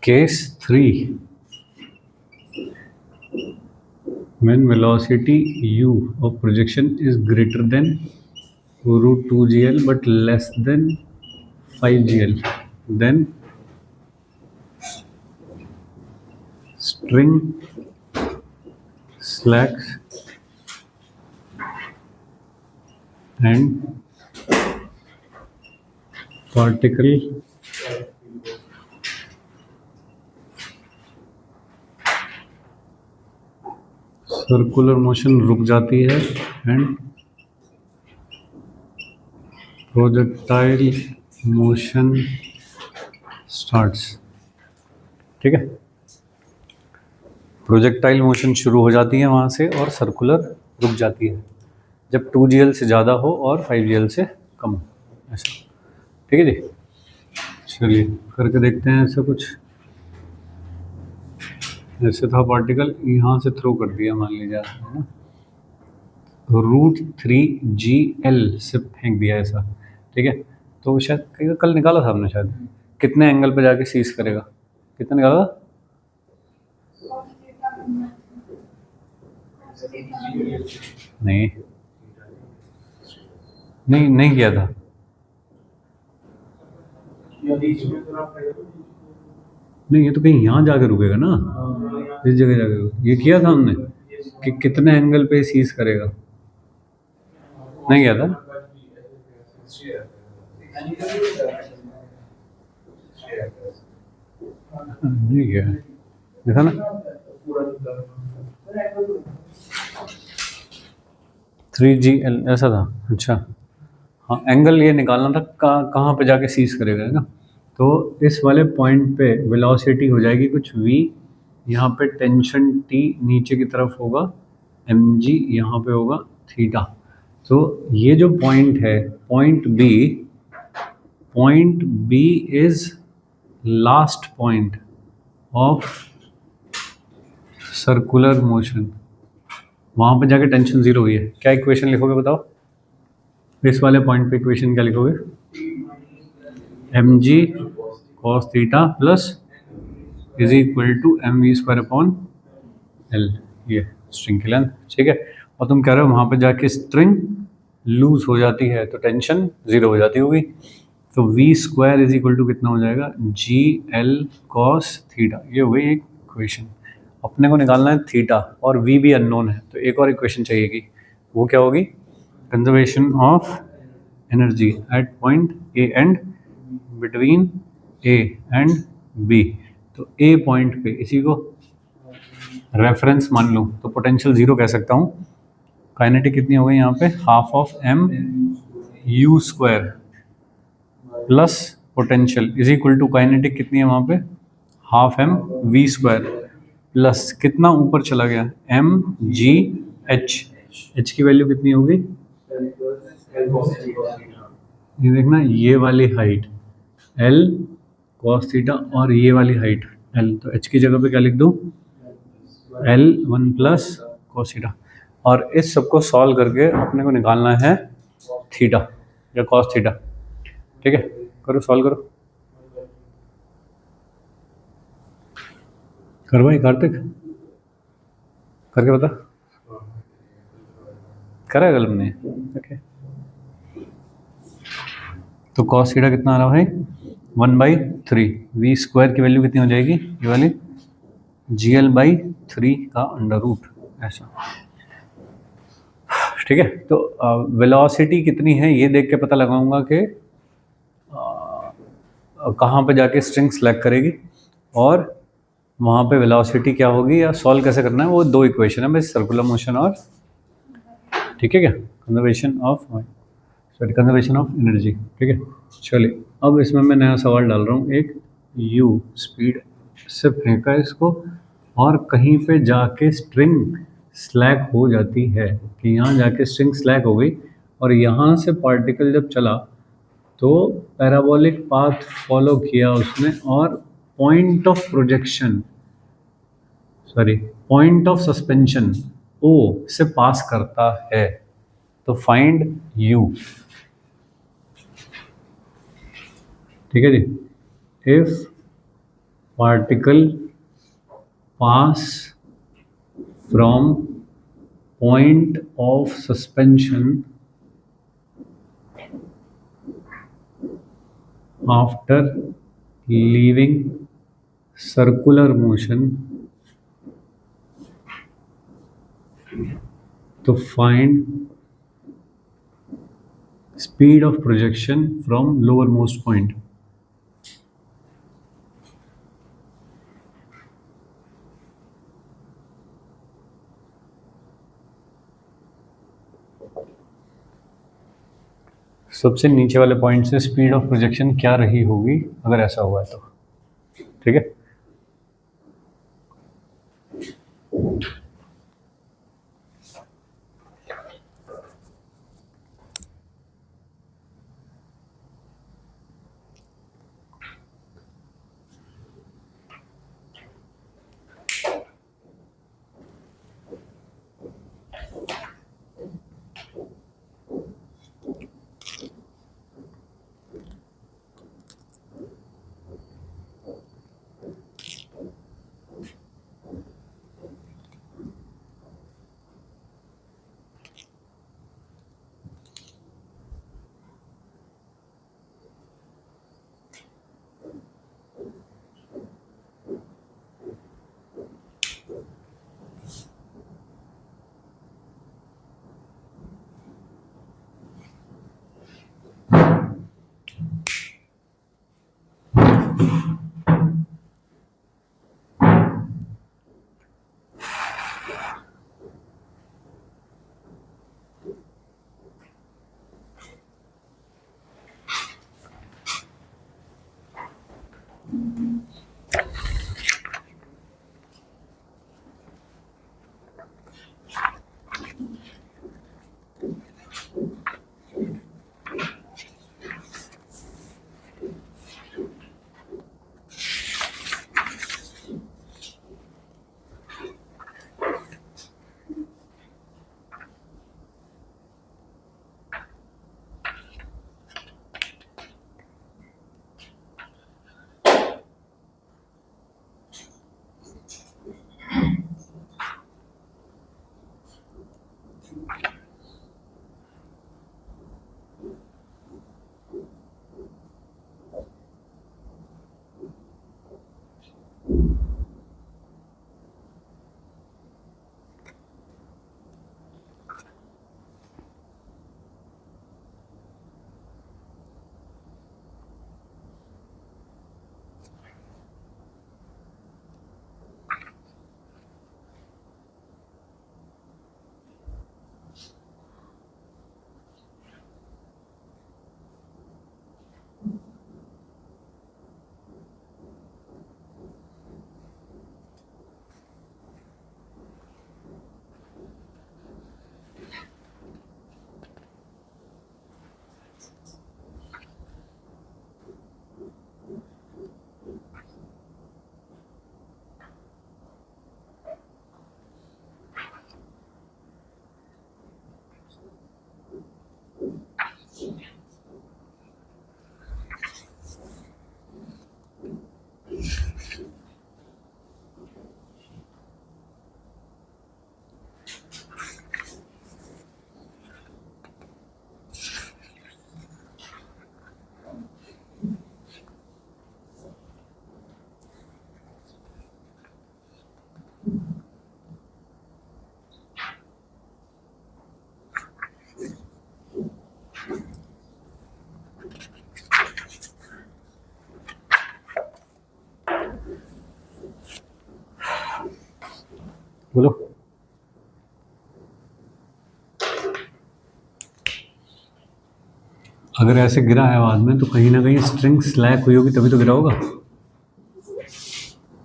Case 3, when velocity u of projection is greater than root 2gl but less than 5gl, then string slacks and particle circular motion रुक जाती है and projectile motion starts. ठीक है, projectile motion शुरू हो जाती है वहाँ से और सर्कुलर रुक जाती है जब 2gl से ज़्यादा हो और 5gl से कम हो, ऐसा। ठीक है जी, चलिए करके देखते हैं। ऐसा कुछ ऐसे था, पार्टिकल यहाँ से थ्रो कर दिया मान लीजिए, है ना, रूट 3gl से फेंक दिया ऐसा। ठीक है, तो शायद कल निकाला था हमने, शायद कितने एंगल पे जाके सीज करेगा, कितना निकाला था? नहीं नहीं नहीं किया था, नहीं ये तो कहीं यहाँ जाके रुकेगा ना, इस जगह जाके। ये किया था हमने कि कितने एंगल पे सीज करेगा, नहीं किया था? नहीं किया, देखा ना, 3gl ऐसा था। अच्छा हाँ, एंगल ये निकालना था कहाँ पे जाके सीज करेगा, है ना। तो इस वाले पॉइंट पे वेलोसिटी हो जाएगी कुछ v, यहाँ पे टेंशन t नीचे की तरफ होगा, mg यहाँ पे होगा थीटा। तो ये जो पॉइंट है, point b is last point of circular motion. वहाँ पे जाके टेंशन जीरो हुई है। क्या इक्वेशन लिखोगे बताओ, इस वाले पॉइंट पे इक्वेशन क्या लिखोगे? mg cos theta plus is equal to mv square upon l, ये स्ट्रिंग की लेंथ। ठीक है, और तुम कह रहे हो वहाँ पे जाके स्ट्रिंग लूज हो जाती है तो टेंशन जीरो हो जाती होगी। तो v square is equal to कितना हो जाएगा? gl cos theta. ये हो गई एक इक्वेशन। अपने को निकालना है थीटा और v भी अननोन है, तो एक और इक्वेशन चाहिएगी। वो क्या होगी? Conservation of energy at point A and between A and B. तो ए पॉइंट पे इसी को रेफरेंस मान लूँ तो पोटेंशियल जीरो कह सकता हूँ। काइनेटिक कितनी हो गई यहाँ पे? Half of m u square plus potential is equal to kinetic कितनी है वहाँ पे? Half m v square plus कितना ऊपर चला गया? m g h। h की वैल्यू कितनी होगी? ये देखना, ये वाली हाइट l cos थीटा और ये वाली हाइट l। तो h की जगह पे क्या लिख दूँ? l 1 plus cos theta. और इस सबको सॉल्व करके अपने को निकालना है थीटा या cos थीटा। ठीक है, करो सॉल्व करो। कर भाई कार्तिक, करके बता। करा कल हमने। ओके, तो cos थीटा कितना आ रहा है भाई? 1/3। v स्क्वायर की वैल्यू कितनी हो जाएगी? ये वाली gl/3 का अंडर रूट, ऐसा। ठीक है, तो वेलोसिटी कितनी है ये देख के पता लगाऊंगा कि कहाँ पे जाके स्ट्रिंग सेलेक्ट करेगी और वहाँ पे वेलोसिटी क्या होगी, या सॉल्व कैसे करना है। वो दो इक्वेशन है बस, सर्कुलर मोशन और, ठीक है क्या, कंजर्वेशन ऑफ एनर्जी। ठीक है, चलिए अब इसमें मैं नया सवाल डाल रहा हूँ। एक u स्पीड से फेंका इसको और कहीं पे जाके स्ट्रिंग स्लैक हो जाती है, कि यहाँ जाके स्ट्रिंग स्लैक हो गई और यहाँ से पार्टिकल जब चला तो पैराबोलिक पाथ फॉलो किया उसने और point of projection, sorry point of suspension O से पास करता है। तो फाइंड u। ठीक है जी। If particle pass from point of suspension after leaving circular motion to find speed of projection from lowermost point. सबसे नीचे वाले पॉइंट से स्पीड ऑफ प्रोजेक्शन क्या रही होगी अगर ऐसा हुआ है तो। ठीक है, बोलो। अगर ऐसे गिरा है बाद में तो कहीं ना कहीं स्ट्रिंग स्लैक हुई होगी तभी तो गिरा होगा।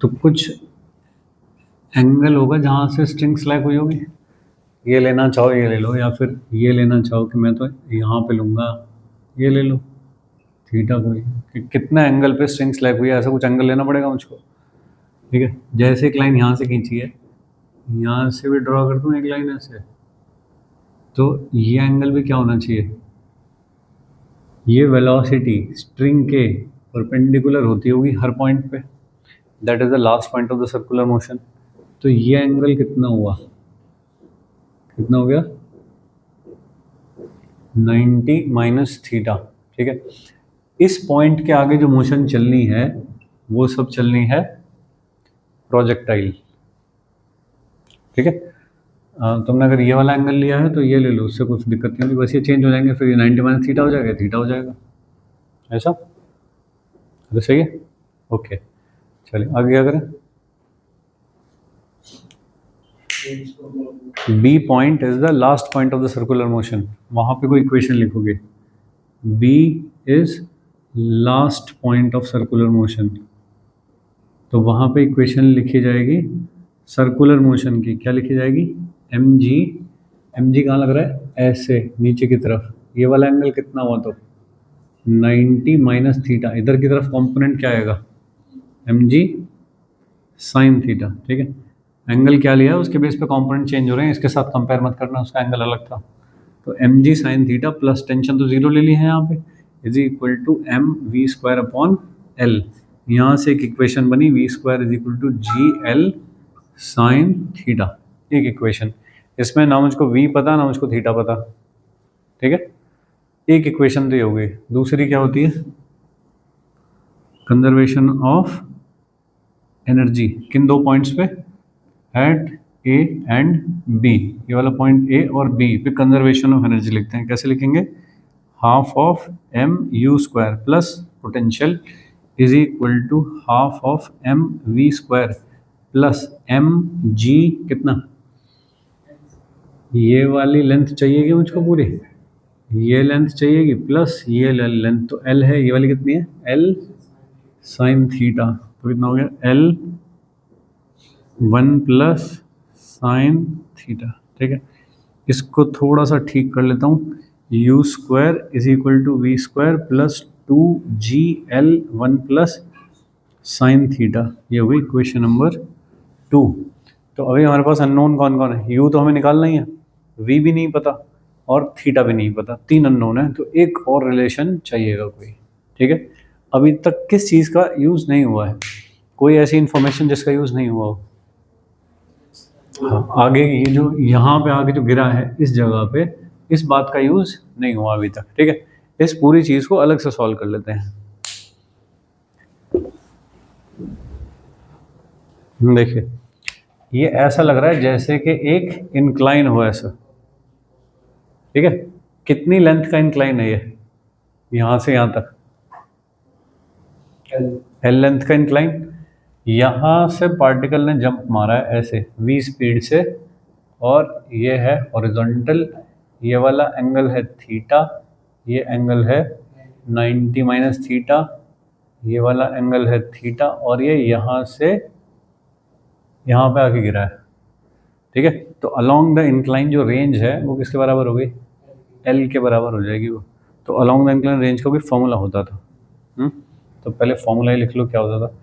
तो कुछ एंगल होगा जहाँ से स्ट्रिंग स्लैक हुई होगी। ये लेना चाहो ये ले लो, या फिर ये लेना चाहो कि मैं तो यहाँ पे लूँगा, ये ले लो। थीटा कोई कि कितना एंगल पे स्ट्रिंग स्लैक हुई है, ऐसा कुछ एंगल लेना पड़ेगा मुझको। ठीक है, जैसे एक लाइन यहाँ से खींची है, यहाँ से भी ड्रॉ कर दूँ एक लाइन ऐसे, तो ये एंगल भी क्या होना चाहिए, ये वेलोसिटी स्ट्रिंग के परपेंडिकुलर होती होगी हर पॉइंट पे, that is the last point of the circular motion. तो ये एंगल कितना हुआ, कितना हो गया 90 माइनस थीटा। ठीक है, इस पॉइंट के आगे जो मोशन चलनी है वो सब चलनी है प्रोजेक्टाइल। ठीक है, तुमने अगर ये वाला एंगल लिया है तो ये ले लो, उससे कुछ दिक्कत नहीं होगी, बस ये चेंज हो जाएंगे, फिर ये 90 माइनस थीटा हो जाएगा, थीटा हो जाएगा, ऐसा। तो सही है, ओके। चलिए आगे क्या करें। B point is the last point of the circular motion, वहाँ पे कोई इक्वेशन लिखोगे, B is last point of circular motion, तो वहाँ पे इक्वेशन लिखी जाएगी सर्कुलर मोशन की, क्या लिखी जाएगी, एम जी। एम जी कहाँ लग रहा है, ऐसे नीचे की तरफ, ये वाला एंगल कितना हुआ, तो 90 माइनस थीटा, इधर की तरफ कंपोनेंट क्या आएगा, एम जी साइन थीटा। ठीक है, एंगल क्या लिया है उसके बेस पे कंपोनेंट चेंज हो रहे हैं, इसके साथ कंपेयर मत करना, उसका एंगल अलग था। तो M G sine theta plus tension तो जीरो ले ली है यहाँ पे, is equal to M we square upon L. यहाँ से एक इक्वेशन बनी, V square is equal to G L sine theta, एक इक्वेशन। इसमें ना मुझको वी पता ना मुझको थीटा पता। ठीक है, एक इक्वेशन तो ये हो गई। दूसरी क्या होती है, कंजर्वेशन ऑफ एनर्जी, किन दो पॉइंट्स पे, एट ए एंड बी, ये वाला पॉइंट ए और बी पे कंजर्वेशन ऑफ एनर्जी लिखते हैं, कैसे लिखेंगे, half of M U square plus potential is equal to half of M we square plus M G, कितना, ये वाली लेंथ चाहिएगी मुझको पूरी, ये लेंथ चाहिएगी प्लस ये लेंथ, तो एल है, ये वाली कितनी है, एल साइन थीटा, तो कितना हो गया एल 1 प्लस साइन थीटा। ठीक है, इसको थोड़ा सा ठीक कर लेता हूँ, U square is equal to we square plus 2gl 1 plus sine theta, ये हो गई इक्वेशन नंबर 2। तो अभी हमारे पास अननोन कौन कौन है, यू तो हमें निकालना ही है, वी भी नहीं पता और थीटा भी नहीं पता, 3 अननोन है, तो एक और रिलेशन चाहिएगा कोई। ठीक है, अभी तक किस चीज़ का यूज़ नहीं हुआ है, कोई ऐसी इंफॉर्मेशन जिसका यूज़ नहीं हुआ हो। हाँ, आगे ये जो यहाँ पे आगे जो गिरा है इस जगह पे, इस बात का यूज़ नहीं हुआ अभी तक। ठीक है, इस पूरी चीज़ को अलग से सॉल्व कर लेते हैं। देखिए, ये ऐसा लग रहा है जैसे कि एक इंक्लाइन हो ऐसा। ठीक है, कितनी लेंथ का इंक्लाइन है ये, यहाँ से यहाँ तक, एल लेंथ का इंक्लाइन। यहाँ से पार्टिकल ने जंप मारा है ऐसे v स्पीड से, और ये है हॉरिजॉन्टल, ये वाला एंगल है थीटा, ये एंगल है 90 माइनस थीटा, ये वाला एंगल है थीटा, और ये यहाँ से यहाँ पे आके गिरा है। ठीक है, तो अलोंग द इंक्लाइन जो रेंज है वो किसके बराबर हो गई, एल के बराबर हो जाएगी वो। तो अलोंग द इंक्लाइन रेंज का भी फॉर्मूला होता था। तो पहले फॉर्मूला ही लिख लो क्या होता था,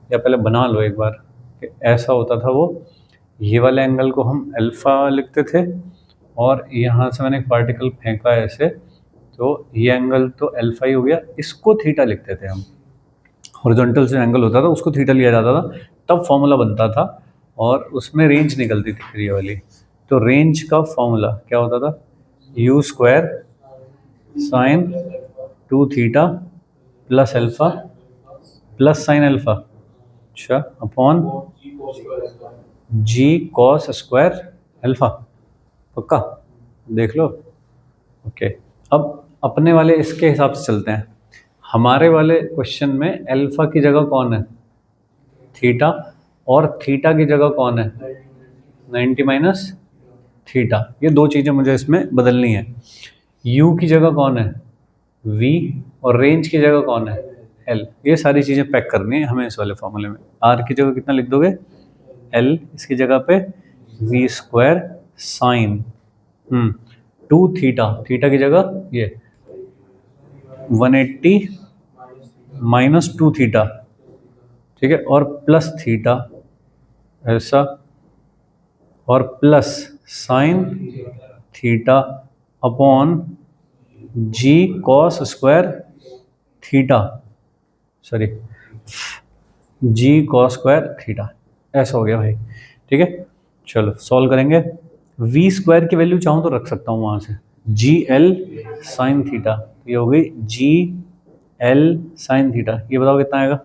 या पहले बना लो एक बार कि ऐसा होता था वो, ये वाले एंगल को हम अल्फ़ा लिखते थे, और यहाँ से मैंने एक पार्टिकल फेंका ऐसे, तो ये एंगल तो अल्फ़ा ही हो गया, इसको थीटा लिखते थे हम। हॉरिजॉन्टल से एंगल होता था उसको थीटा लिया जाता था, तब फॉर्मूला बनता था, और उसमें रेंज निकलती थी फिर ये वाली। तो रेंज का फॉर्मूला क्या होता था, you square sine 2 theta plus alpha plus sine alpha, अच्छा, upon G cos square alpha, पक्का देख लो। ओके, अब अपने वाले इसके हिसाब से चलते हैं। हमारे वाले क्वेश्चन में अल्फ़ा की जगह कौन है, थीटा, और थीटा की जगह कौन है, 90 माइनस थीटा। ये दो चीज़ें मुझे इसमें बदलनी है। यू की जगह कौन है, वी, और रेंज की जगह कौन है, एल। ये सारी चीज़ें पैक करनी है हमें इस वाले फॉर्मूले में। आर की जगह कितना लिख दोगे, एल, इसकी जगह पे V square sine 2 theta, theta की जगह ये 180 माइनस 2 थीटा, ठीक है, और प्लस थीटा ऐसा, और plus sine theta upon G cos square theta, sorry जी कॉस स्क्वायर थीटा, ऐसा हो गया भाई। ठीक है, चलो सॉल्व करेंगे। वी स्क्वायर की वैल्यू चाहूँ तो रख सकता हूँ वहाँ से, जी एल साइन थीटा, ये हो गई जी एल साइन थीटा। ये बताओ कितना आएगा?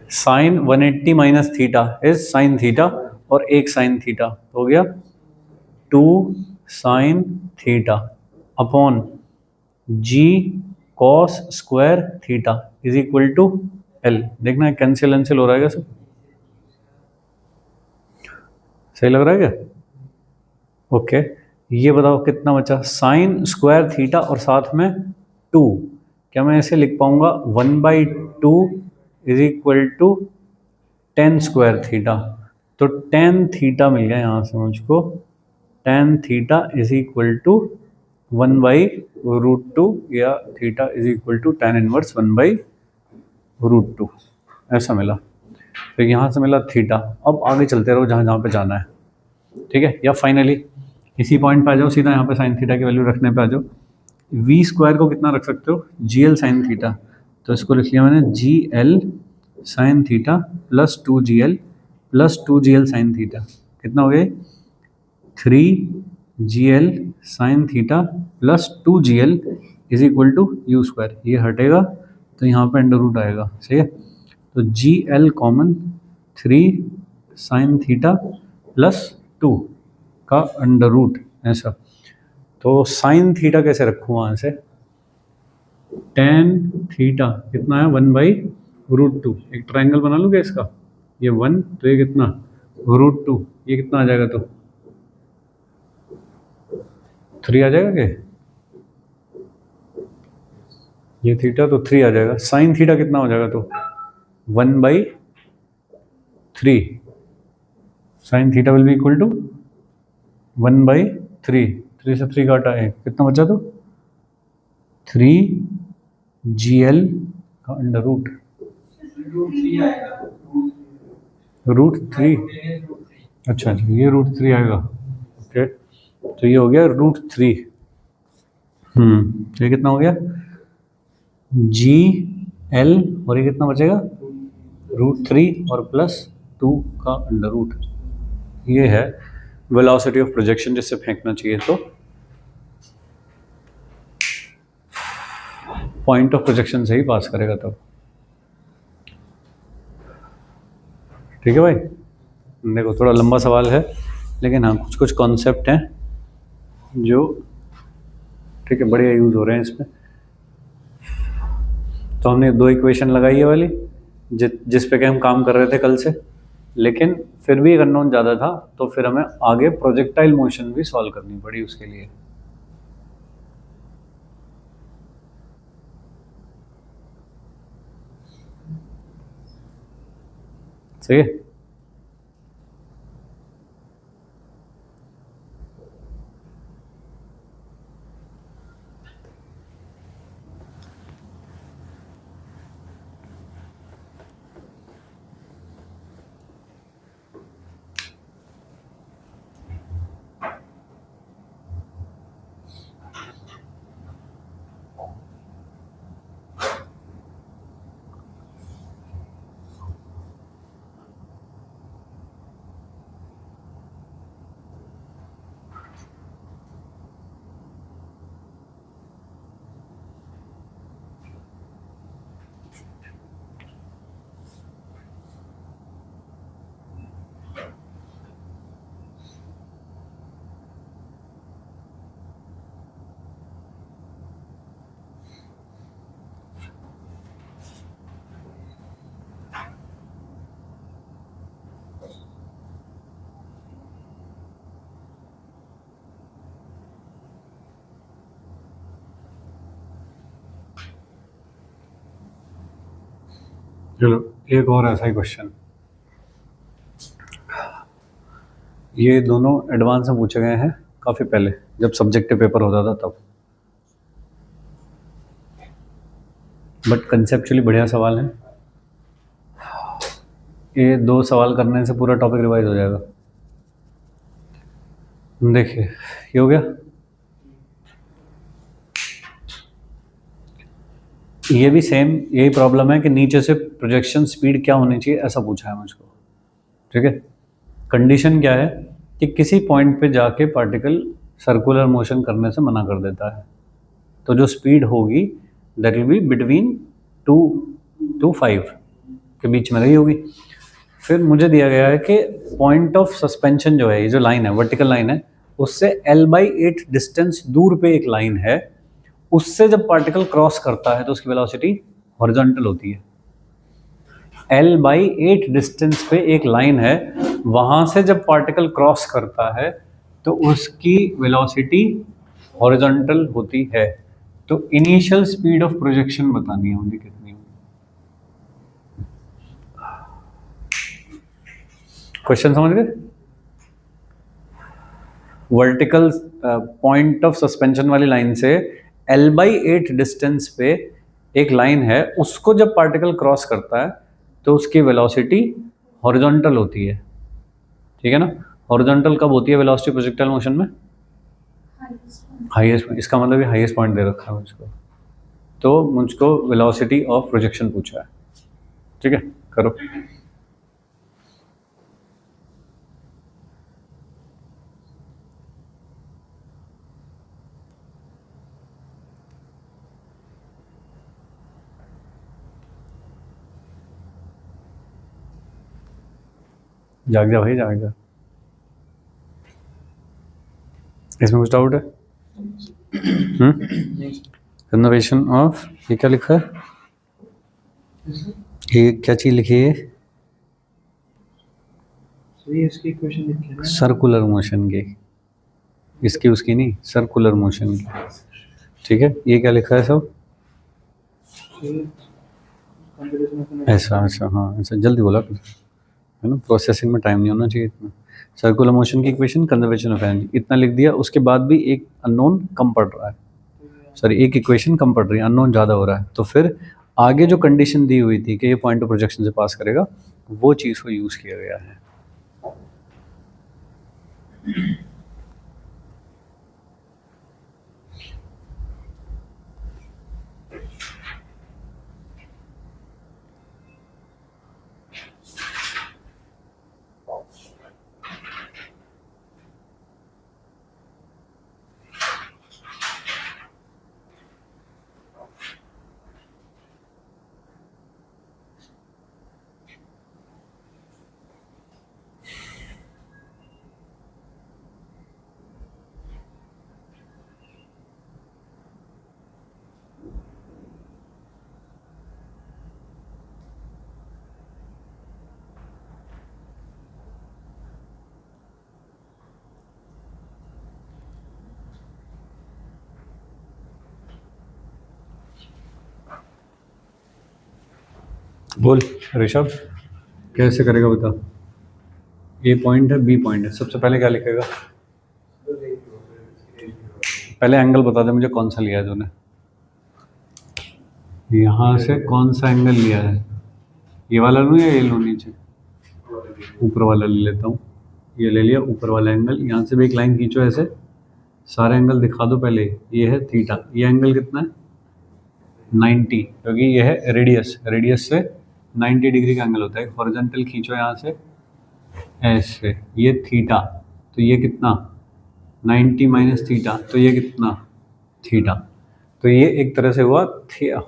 Sine 180 minus theta is sine theta, और एक साइन थीटा हो गया 2 sine theta upon G cos square theta is equal to L. देखना कैंसिल एंसिल हो रहा है क्या सब? सही लग रहा है क्या? ओके, ये बताओ कितना बचा? साइन स्क्वायर थीटा और साथ में 2, क्या मैं ऐसे लिख पाऊंगा 1/2 is equal to 10 square theta? तो टेन थीटा मिल गया यहाँ से मुझको, ten theta is equal to 1/√2, या theta is equal to tan inverse 1/√2, ऐसा मिला। तो यहाँ से मिला थीटा। अब आगे चलते रहो जहाँ जहाँ पे जाना है, ठीक है? या फाइनली इसी पॉइंट पे आ जाओ, सीधा यहाँ पे साइन थीटा की वैल्यू रखने पे आ जाओ। वी स्क्वायर को कितना रख सकते हो? जी एल साइन थीटा, तो इसको लिख लिया मैंने g L sine theta plus 2GL plus 2GL sine theta. कितना हो गया? 3GL sine theta plus 2GL is equal to u square. ये हटेगा तो यहाँ पे अंडर रूट आएगा, सही है? तो G L common 3 sign theta plus 2 का अंडर रूट, ऐसा। तो साइन थीटा कैसे रखूँ वहाँ से? टेन थीटा कितना है? 1/√2। एक ट्रायंगल बना लूँ क्या इसका? ये 1, तो ये कितना? √2, ये कितना आ जाएगा? तो 3 आ जाएगा क्या? ये थीटा तो 3 आ जाएगा। साइन थीटा कितना हो जाएगा? तो 1/3, sine theta will be equal to 1/3। 3 से 3 काटा है, कितना बचा? तो 3GL का अंडर रूट, √3। अच्छा, ये √3 आएगा। ओके, तो ये हो गया √3। तो ये कितना हो गया? GL, और ये कितना बचेगा? √3 और प्लस 2 का अंडर रूट। ये है वेलोसिटी ऑफ प्रोजेक्शन, जिससे फेंकना चाहिए तो पॉइंट ऑफ प्रोजेक्शन से ही पास करेगा तब। ठीक है भाई, देखो थोड़ा लंबा सवाल है, लेकिन हाँ कुछ कुछ कॉन्सेप्ट हैं जो ठीक है बढ़िया यूज़ हो रहे हैं इसमें। तो हमने 2 इक्वेशन लगाई है वाली, जिस पे कि हम काम कर रहे थे कल से, लेकिन फिर भी एक अननोन ज़्यादा था, तो फिर हमें आगे प्रोजेक्टाइल मोशन भी सॉल्व करनी पड़ी उसके लिए। सही है? चलो एक और ऐसा ही क्वेश्चन, ये दोनों एडवांस में पूछे गए हैं काफ़ी पहले, जब सब्जेक्टिव पेपर होता था तब, बट कंसेप्चुअली बढ़िया सवाल है। ये 2 सवाल करने से पूरा टॉपिक रिवाइज हो जाएगा। देखिए ये हो गया, ये भी सेम यही प्रॉब्लम है कि नीचे से प्रोजेक्शन स्पीड क्या होनी चाहिए ऐसा पूछा है मुझको, ठीक है। कंडीशन क्या है कि किसी पॉइंट पे जाके पार्टिकल सर्कुलर मोशन करने से मना कर देता है, तो जो स्पीड होगी that will be between 2 to 5 के बीच में रही होगी। फिर मुझे दिया गया है कि पॉइंट ऑफ सस्पेंशन जो है, ये जो लाइन है वर्टिकल लाइन है, उससे L/8 डिस्टेंस दूर पे एक लाइन है, उससे जब पार्टिकल क्रॉस करता है तो उसकी वेलोसिटी हॉरिजॉन्टल होती है। L/8 डिस्टेंस पे एक लाइन है, वहां से जब पार्टिकल क्रॉस करता है तो उसकी वेलोसिटी हॉरिजॉन्टल होती है। तो इनिशियल स्पीड ऑफ प्रोजेक्शन बतानी है मुझे कितनी होगी। क्वेश्चन समझ गए? वर्टिकल पॉइंट ऑफ सस्पेंशन वाली लाइन से L/8 डिस्टेंस पे एक लाइन है, उसको जब पार्टिकल क्रॉस करता है तो उसकी वेलोसिटी हॉरिजॉन्टल होती है, ठीक है ना। हॉरिजॉन्टल कब होती है वेलोसिटी प्रोजेक्टाइल मोशन में? हाईएस्ट। इसका मतलब ये हाईएस्ट पॉइंट दे रखा है मुझको, तो मुझको वेलोसिटी ऑफ प्रोजेक्शन पूछा है, ठीक है। करो। जाग जा भाई, जाग जा। इसमें कुछ डाउट है? कन्जर्वेशन ऑफ, ये क्या लिखा है? ये क्या चीज लिखी है? इसकी इक्वेशन लिखी है ना, सर्कुलर मोशन की, इसकी उसकी नहीं, सर्कुलर मोशन की, ठीक है। ये क्या लिखा है सब? ऐसा ऐसा, हाँ ऐसा जल्दी बोला है ना, प्रोसेसिंग में टाइम नहीं होना चाहिए इतना। सर्कुलर मोशन की इक्वेशन, कंजर्वेशन ऑफ एनर्जी, इतना लिख दिया। उसके बाद भी एक अननोन कम पड़ रहा है, सॉरी एक इक्वेशन कम पड़ रही है, अननोन ज़्यादा हो रहा है। तो फिर आगे जो कंडीशन दी हुई थी कि ये पॉइंट ऑफ प्रोजेक्शन से पास करेगा, वो चीज़ को यूज़ किया गया है। बोल ऋषभ, कैसे करेगा बता। ए पॉइंट है, बी पॉइंट है, सबसे पहले क्या लिखेगा? पहले एंगल बता दे मुझे, कौन सा लिया है तूने? यहाँ से कौन सा एंगल लिया है? ये वाला लूँ या ये लूँ नीचे? ऊपर वाला ले लेता हूँ। ये ले लिया ऊपर वाला एंगल। यहाँ से भी एक लाइन खींचो ऐसे, सारे एंगल दिखा दो पहले। ये है थीटा, ये एंगल कितना है? 90, क्योंकि ये है रेडियस, रेडियस से 90 डिग्री का एंगल होता है। हॉरिजॉन्टल खींचो यहाँ से ऐसे, ये थीटा, तो ये कितना? 90 माइनस थीटा, तो ये कितना? थीटा। तो ये एक तरह से हुआ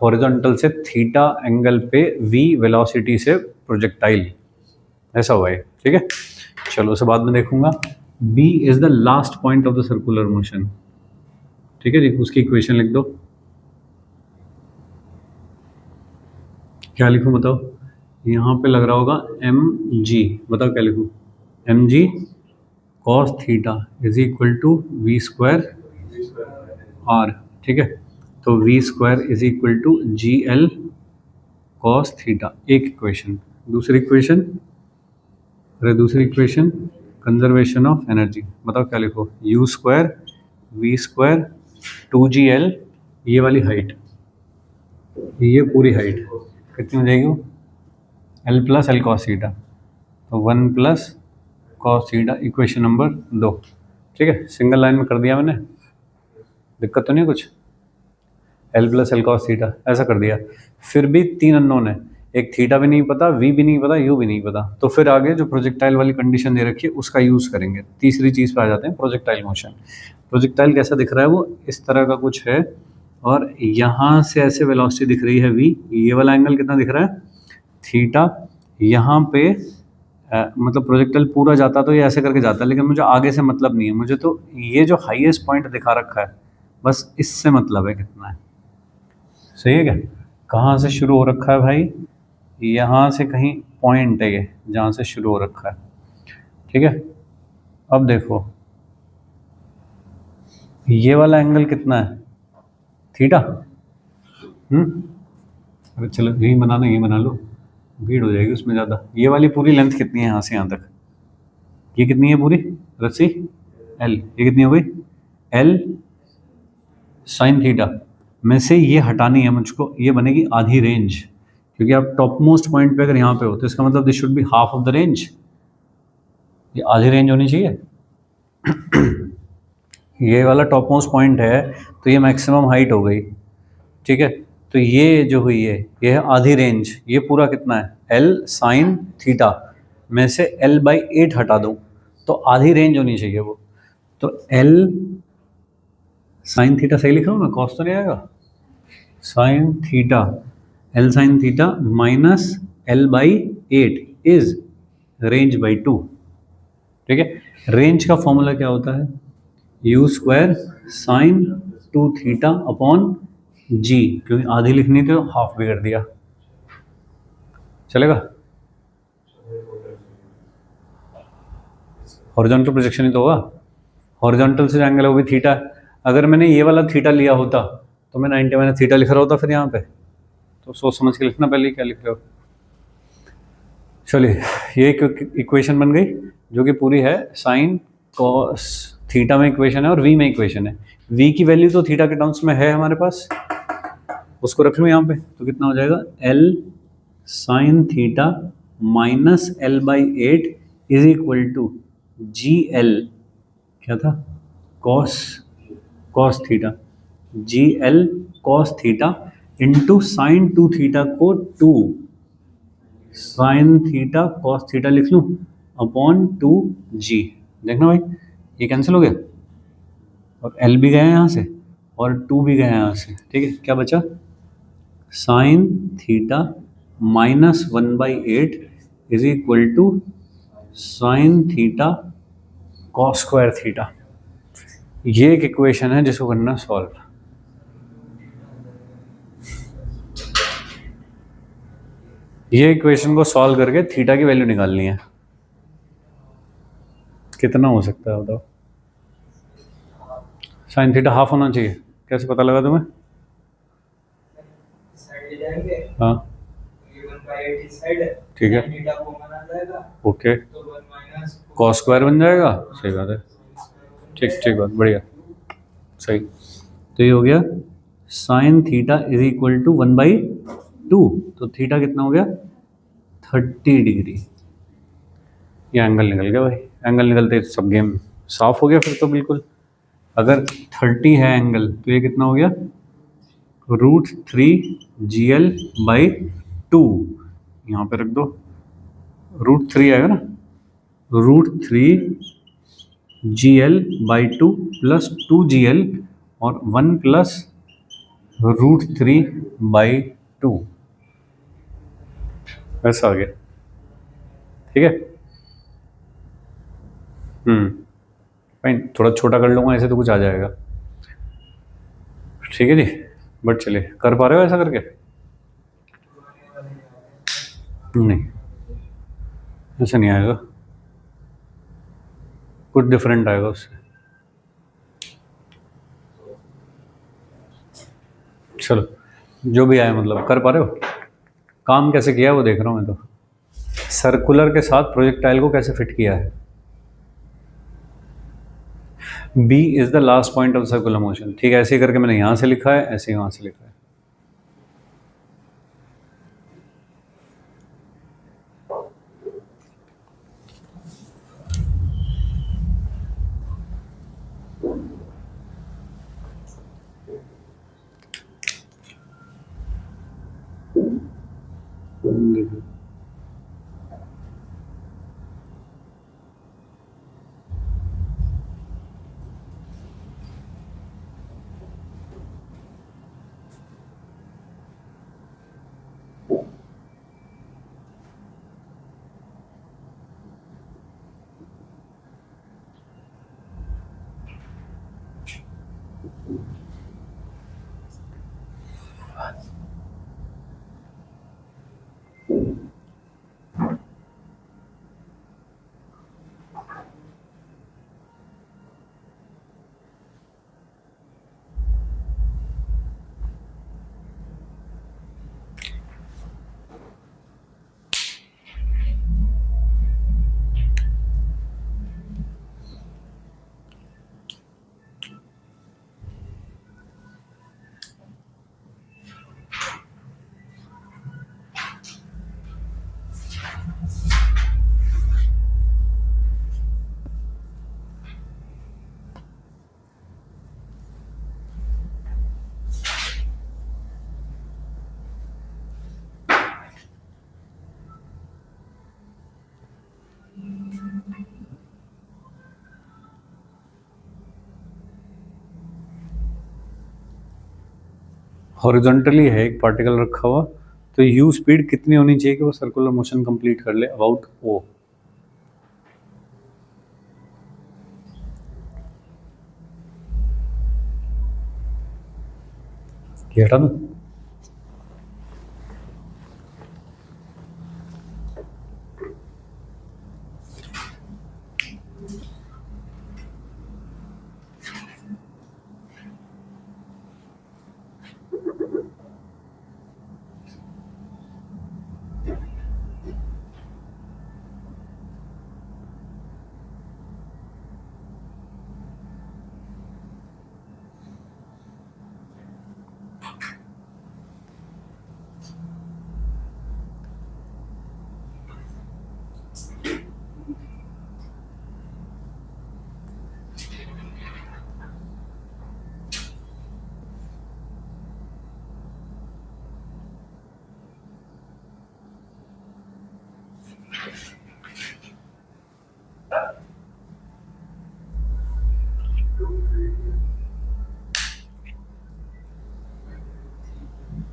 हॉरिजॉन्टल से थीटा एंगल पे v वेलोसिटी से प्रोजेक्टाइल, ऐसा हुआ है, ठीक है। चलो उसे बाद में देखूंगा। b is the last point of the circular motion, ठीक है जी। उसकी इक्वेशन लिख दो। क्या लिखूं बताओ? यहाँ पे लग रहा होगा mg, बताओ क्या लिखूं? mg cos theta is equal to we square r, ठीक है। तो v square is equal to ji l cos theta, एक इक्वेशन। दूसरी इक्वेशन, अरे दूसरी इक्वेशन कंजर्वेशन ऑफ एनर्जी, बताओ क्या लिखो? You square we square 2gl, ये वाली हाइट, ये पूरी हाइट कितनी हो जाएगी? L plus L cos theta, तो 1 plus cos theta, equation number 2, ठीक है। सिंगल लाइन में कर दिया मैंने, दिक्कत तो नहीं कुछ? L plus L cos theta, ऐसा कर दिया। फिर भी 3 अननोन है, एक थीटा भी नहीं पता, वी भी नहीं पता, यू भी नहीं पता, तो फिर आगे जो प्रोजेक्टाइल वाली कंडीशन दे रखी है उसका यूज़ करेंगे। तीसरी चीज़ पे आ जाते हैं, प्रोजेक्टाइल मोशन। प्रोजेक्टाइल कैसा दिख रहा है, वो इस तरह का कुछ है, और यहाँ से ऐसे वेलोसिटी दिख रही है वी, ये वाला एंगल कितना दिख रहा है, थीटा। यहाँ पे मतलब प्रोजेक्टाइल पूरा जाता तो ये ऐसे करके जाता, लेकिन मुझे आगे से मतलब नहीं है, मुझे तो ये जो हाईएस्ट पॉइंट दिखा रखा है बस इससे मतलब है कितना है। सही है क्या? कहाँ से शुरू हो रखा है भाई, यहाँ से कहीं पॉइंट है ये जहाँ से शुरू हो रखा है। ठीक है, अब देखो ये वाला एंगल कितना है, थीटा। अरे चलो यही बनाना, यही बना लो, भीड़ हो जाएगी उसमें ज़्यादा। ये वाली पूरी लेंथ कितनी है यहाँ से यहाँ तक, ये कितनी है पूरी रस्सी, एल, ये कितनी हो गई, एल साइन थीटा में से ये हटानी है मुझको, ये बनेगी आधी रेंज, क्योंकि आप टॉप मोस्ट पॉइंट पे अगर यहाँ पे हो तो इसका मतलब this should be half of the range, ये आधी रेंज होनी चाहिए। ये वाला टॉप मोस्ट पॉइंट है तो ये मैक्सिमम हाइट हो गई। ठीक है, तो ये जो हुई है ये है आधी रेंज, ये पूरा कितना है, एल साइन थीटा में से एल बाई 8 हटा दूँ तो आधी रेंज होनी चाहिए वो, तो एल साइन थीटा, सही लिख रहा हूँ मैं, कॉस तो नहीं आएगा, sine theta, l sine theta minus l by 8 is range by 2। ठीक है, रेंज का फॉर्मूला क्या होता है, u square sine 2 theta upon g, क्योंकि आधी लिखनी थी तो हाफ भी कर दिया, चलेगा। हॉरिजॉन्टल प्रोजेक्शन ही तो होगा, हॉरिजॉन्टल से एंगल है वो भी थीटा है। अगर मैंने ये वाला थीटा लिया होता तो मैं 90 माइनस थीटा लिख रहा होता फिर यहाँ पे, तो सोच समझ के लिखना पहले क्या लिख रहे हो। चलिए ये एक इक्वेशन बन गई जो कि पूरी है साइन कॉस थीटा में इक्वेशन है और वी में इक्वेशन है। वी की वैल्यू तो थीटा के टर्म्स में है हमारे पास, उसको रख लूँ यहाँ पे, तो कितना हो जाएगा, l sine theta minus l by 8 is equal to ji l, क्या था, cos cos theta, g l cos theta into sine 2 theta को 2 साइन थीटा कॉस थीटा लिख लूँ अपॉन 2 जी। देखना भाई ये कैंसिल हो गया और एल भी गया यहाँ से और 2 भी गया यहाँ से। ठीक है, क्या बचा, sine theta minus 1/8 is equal to sine theta cos square theta. ये एक इक्वेशन है जिसको करना सॉल्व। ये इक्वेशन को सॉल्व करके थीटा की वैल्यू निकालनी है, कितना हो सकता है बताओ, साइन थीटा हाफ होना चाहिए, कैसे पता लगा तुम्हें, हाँ ठीक है, ओके, कॉस स्क्वायर बन जाएगा, सही बात है, ठीक ठीक बात, बढ़िया, सही। तो ये हो गया sine theta is equal to 1/2, तो थीटा कितना हो गया 30 डिग्री। ये एंगल निकल गया भाई, एंगल निकलते सब गेम साफ हो गया फिर तो बिल्कुल। अगर 30 है एंगल तो ये कितना हो गया, √3 GL बाई 2, यहाँ पे रख दो, √3 आएगा ना, √3 GL बाई 2 प्लस 2 GL और 1 प्लस √3 बाई 2, ऐसा आ गया। ठीक है, फाइन, थोड़ा छोटा कर लूँगा ऐसे तो कुछ आ जाएगा। ठीक है जी, बट चलिए कर पा रहे हो ऐसा करके, नहीं ऐसा नहीं आएगा, कुछ डिफरेंट आएगा उससे। चलो जो भी आए, मतलब कर पा रहे हो, काम कैसे किया है वो देख रहा हूँ मैं तो, सर्कुलर के साथ प्रोजेक्टाइल को कैसे फिट किया है। B is the last point of circular motion. ठीक है, ऐसे ही करके मैंने यहाँ से लिखा है, ऐसे ही वहाँ से लिखा है। हॉरिजॉन्टली है एक पार्टिकल रखा हुआ, तो यू स्पीड कितनी होनी चाहिए कि वो सर्कुलर मोशन कंप्लीट कर ले अबाउट ओ। ये हटा दो।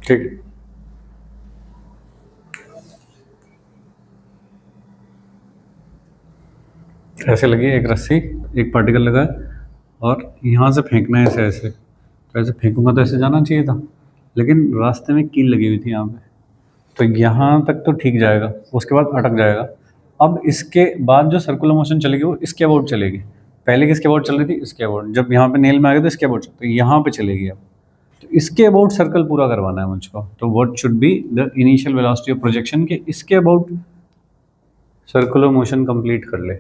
ठीक है, ऐसे लगी एक रस्सी, एक पार्टिकल लगा है और यहाँ से फेंकना है ऐसे ऐसे, तो ऐसे फेंकूंगा तो ऐसे जाना चाहिए था, लेकिन रास्ते में कील लगी हुई थी यहाँ पे, तो यहाँ तक तो ठीक जाएगा, उसके बाद अटक जाएगा। अब इसके बाद जो सर्कुलर मोशन चलेगी वो इसके अबाउट चलेगी। पहले किसके अबाउट चल रही थी? इसके अबाउट। जब यहाँ पे नेल में आ गया तो इसके अबाउट, तो यहाँ पे चलेगी अब। तो इसके अबाउट सर्कल पूरा करवाना है मुझको, तो what should be the initial velocity of projection के इसके अबाउट सर्कुलर मोशन कंप्लीट कर ले।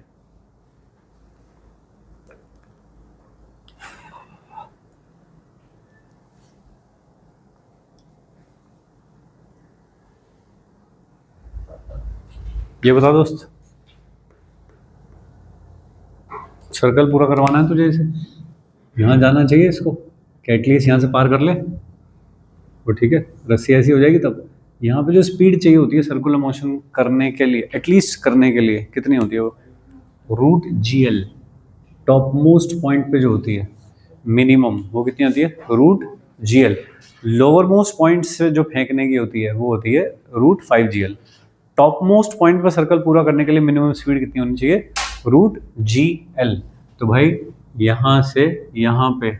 ये बता दोस्त, सर्कल पूरा करवाना है तुझे, इसे यहाँ जाना चाहिए इसको, कि एटलीस्ट यहाँ से पार कर ले वो, ठीक है। रस्सी ऐसी हो जाएगी तब यहाँ पे जो स्पीड चाहिए होती है सर्कुलर मोशन करने के लिए, एटलीस्ट करने के लिए कितनी होती है वो? Root g l. Top most point पे जो होती है मिनिमम, वो कितनी होती है? Root g l. Lower most point से जो फेंकने की होती है वो होती है root 5 g l. Top most point पर सर्कल पूरा करने के लिए मिनिमम स्पीड कितनी होनी चाहिए? Root g l. तो भाई यहाँ से यहाँ पे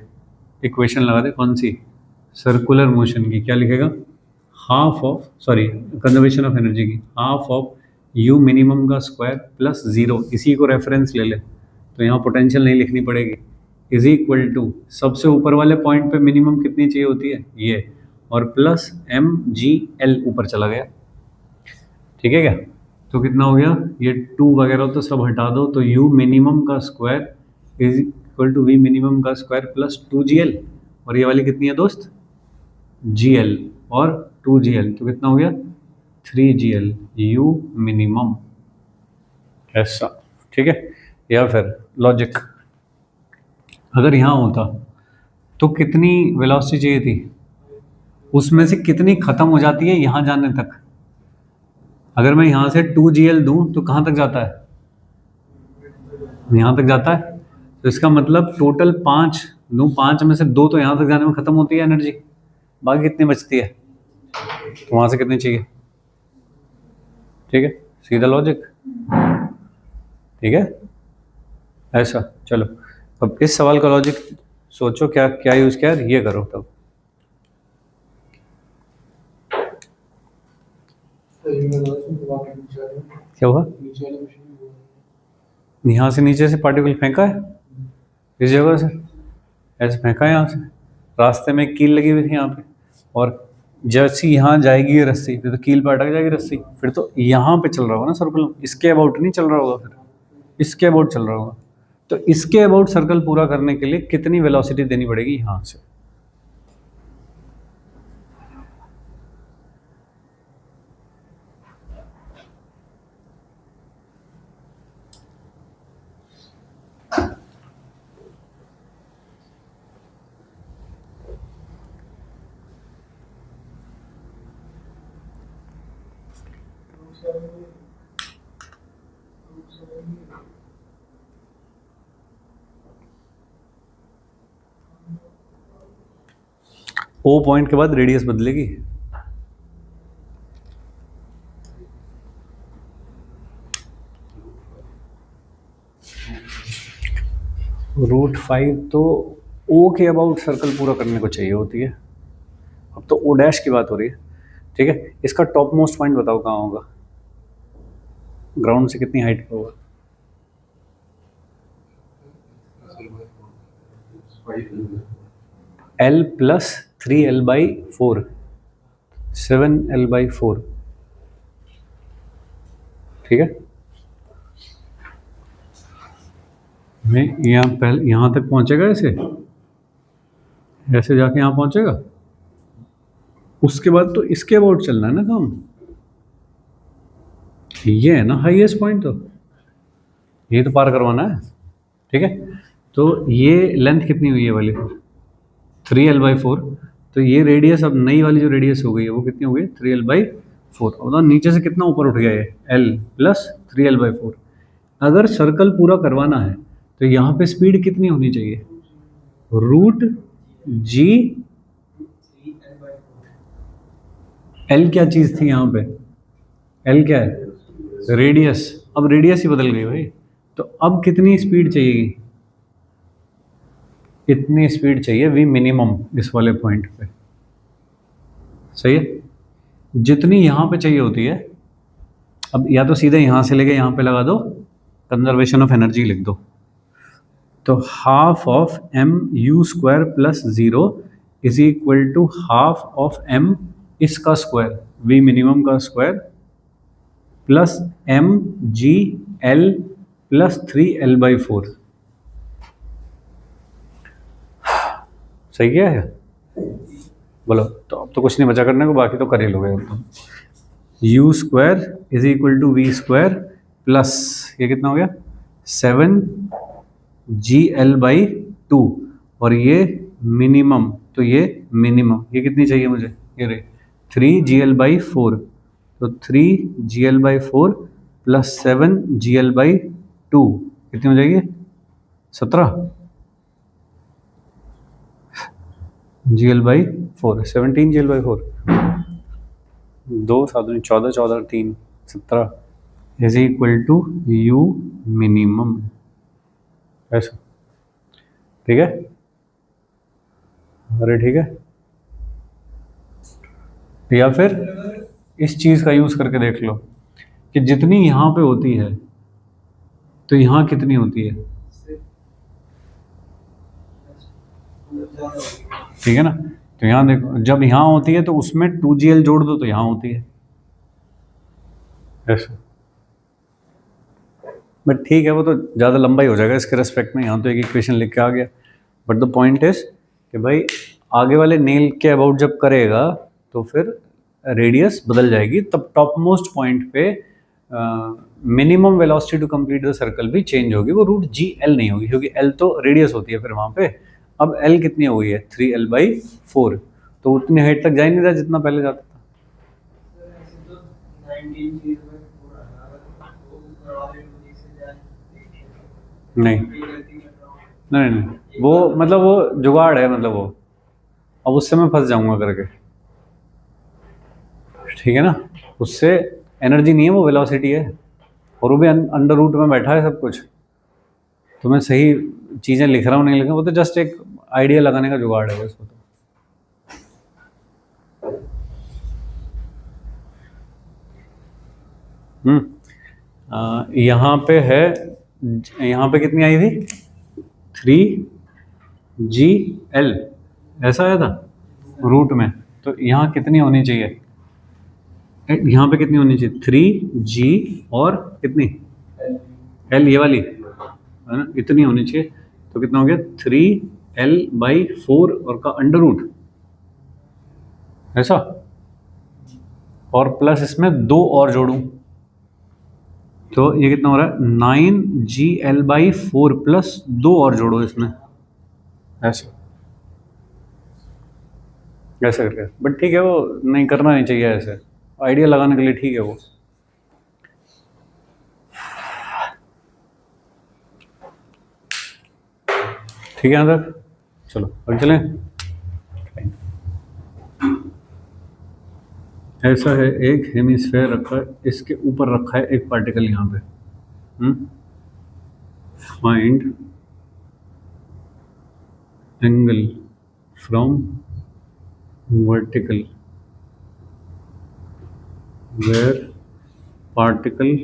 इक्वेशन लगा दे, कौन सी? सर्कुलर मोशन की। क्या लिखेगा? Half of, sorry, conservation of energy की हाफ ऑफ यू मिनिमम का स्क्वायर प्लस जीरो, इसी को रेफरेंस ले ले, तो यहाँ पोटेंशियल नहीं लिखनी पड़ेगी, इज इक्वल टू सबसे ऊपर वाले पॉइंट पे मिनिमम कितनी चाहिए होती है ये, और प्लस एम जी एल ऊपर चला गया, ठीक है क्या? तो कितना हो गया? ये टू वगैरह तो सब हटा दो, तो यू मिनिमम का square is equal to v minimum का स्क्वायर प्लस 2gl, और ये वाली कितनी है दोस्त? gl और 2gl, तो कितना हो गया? 3gl u मिनिमम, ऐसा, ठीक है। या फिर लॉजिक, अगर यहाँ होता तो कितनी वेलोसिटी चाहिए थी, उसमें से कितनी खत्म हो जाती है यहाँ जाने तक? अगर मैं यहाँ से 2gl दूं तो कहाँ तक जाता है? यहाँ तक जाता है, तो इसका मतलब टोटल 5 दूं, 5 में से 2 तो यहाँ तक जाने में खत्म होती है एनर्जी, बाकी कितनी बचती है? तो वहाँ से कितनी चाहिए? ठीक है, सीधा लॉजिक, ठीक है। ऐसा, चलो अब इस सवाल का लॉजिक सोचो, क्या क्या यूज़ किया, ये करो तब। क्या हुआ? यहाँ से नीचे से पार्टिकल फेंका है इस जगह से, ऐसे फेंका है यहाँ से, रास्ते में कील लगी हुई थी यहाँ पे, और जैसी यहाँ जाएगी ये रस्सी, फिर तो कील पर अटक जाएगी रस्सी, फिर तो यहाँ पे चल रहा होगा ना सर्कल, इसके अबाउट नहीं चल रहा होगा, फिर इसके अबाउट चल रहा होगा। तो इसके अबाउट सर्कल पूरा करने के लिए कितनी वेलोसिटी देनी पड़ेगी यहाँ से? ओ पॉइंट के बाद रेडियस बदलेगी। √5 तो ओ के अबाउट सर्कल पूरा करने को चाहिए होती है। अब तो ओ डैश की बात हो रही है, ठीक है। इसका टॉप मोस्ट पॉइंट बताओ कहाँ होगा, ग्राउंड से कितनी हाइट पे होगा? L + 3L/4, 7L/4, ठीक है। मैं यहाँ पहले यहाँ तक पहुँचेगा, ऐसे ऐसे जाके यहाँ पहुँचेगा, उसके बाद तो इसके अबाउट चलना है ना काम। ये है ना हाईएस्ट पॉइंट, तो ये तो पार करवाना है, ठीक है। तो ये लेंथ कितनी हुई है वाली, 3L/4। तो ये रेडियस, अब नई वाली जो रेडियस हो गई है वो कितनी हो गई, 3L/4। और नीचे से कितना ऊपर उठ गया है, L + 3L/4। अगर सर्कल पूरा करवाना है तो यहाँ पे स्पीड कितनी होनी चाहिए, √g। L क्या चीज़ थी यहाँ पे, L क्या है, रेडियस। अब रेडियस ही बदल गई भाई, तो अब कितनी स्पीड चाहिए, इतनी स्पीड चाहिए v मिनिमम इस वाले पॉइंट पे, सही है। जितनी यहाँ पे चाहिए होती है, अब या तो सीधे यहाँ से लेके यहाँ पे लगा दो, कंजर्वेशन ऑफ एनर्जी लिख दो। तो ½ ऑफ mu² + 0 = ½ ऑफ m इसका स्क्वायर, v मिनिमम का स्क्वायर, प्लस mgl + 3L/4। सही क्या है, बोलो। तो अब तो कुछ नहीं बचा करने को, बाकी तो कर ही लोगे अब तो। u² = v² प्लस ये कितना हो गया, 7gl/2, और ये मिनिमम, तो ये मिनिमम ये कितनी चाहिए मुझे, ये रही 3gl/4। तो 3gl/4 प्लस 7gl/2 कितनी हो जाएगी, 17 gl/4, 17 gl/4, 2 7 14, 14 3 17 = u मिनिमम, ऐसा, ठीक है। अरे ठीक है, या फिर इस चीज़ का यूज़ करके देख लो कि जितनी यहाँ पे होती है तो यहाँ कितनी होती है, ठीक है ना। तो यहाँ देखो, जब यहाँ होती है तो उसमें 2gl जोड़ दो तो यहाँ होती है, ऐसा। बट ठीक है, वो तो ज़्यादा लंबा ही हो जाएगा इसके रेस्पेक्ट में, यहाँ तो एक इक्वेशन लिख के आ गया। बट द पॉइंट इज कि भाई आगे वाले नेल के अबाउट जब करेगा तो फिर रेडियस बदल जाएगी, तब टॉप मोस्ट पॉइंट पे minimum velocity to complete the circle भी चेंज होगी, वो √gl नहीं होगी, क्योंकि l तो रेडियस होती है फिर वहाँ पे। अब l कितनी हो गई है, 3L/4, तो उतनी हाइट तक जा ही नहीं रहा जितना पहले जाता था। नहीं नहीं नहीं, वो मतलब वो जुगाड़ है, मतलब वो अब उससे मैं फंस जाऊंगा करके, ठीक है ना। उससे एनर्जी नहीं है, वो वेलोसिटी है, और वो भी अंडर रूट में बैठा है सब कुछ। तो मैं सही चीज़ें लिख रहा हूँ नहीं लिख रहा हूँ, वो तो जस्ट एक आइडिया लगाने का जुगाड़ है उसको। तो यहाँ पे है, यहाँ पे कितनी आई थी, 3gl ऐसा आया था रूट में। तो यहाँ कितनी होनी चाहिए, यहाँ पे कितनी होनी चाहिए, 3g और कितनी l, ये वाली है ना, इतनी होनी चाहिए। तो कितना हो गया, 3L/4 और का अंडर रूट, ऐसा। और प्लस इसमें 2 और जोड़ूं तो ये कितना हो रहा है, 9gl/4 प्लस 2 और जोड़ो इसमें, ऐसा ऐसा करके। बट ठीक है, वो नहीं करना नहीं चाहिए ऐसे, आइडिया लगाने के लिए ठीक है वो। ठीक है यहाँ तक, चलो अब चलें। ऐसा है, एक हेमिस्फेयर रखा है, इसके ऊपर रखा है एक पार्टिकल यहाँ पे। Find angle from vertical where particle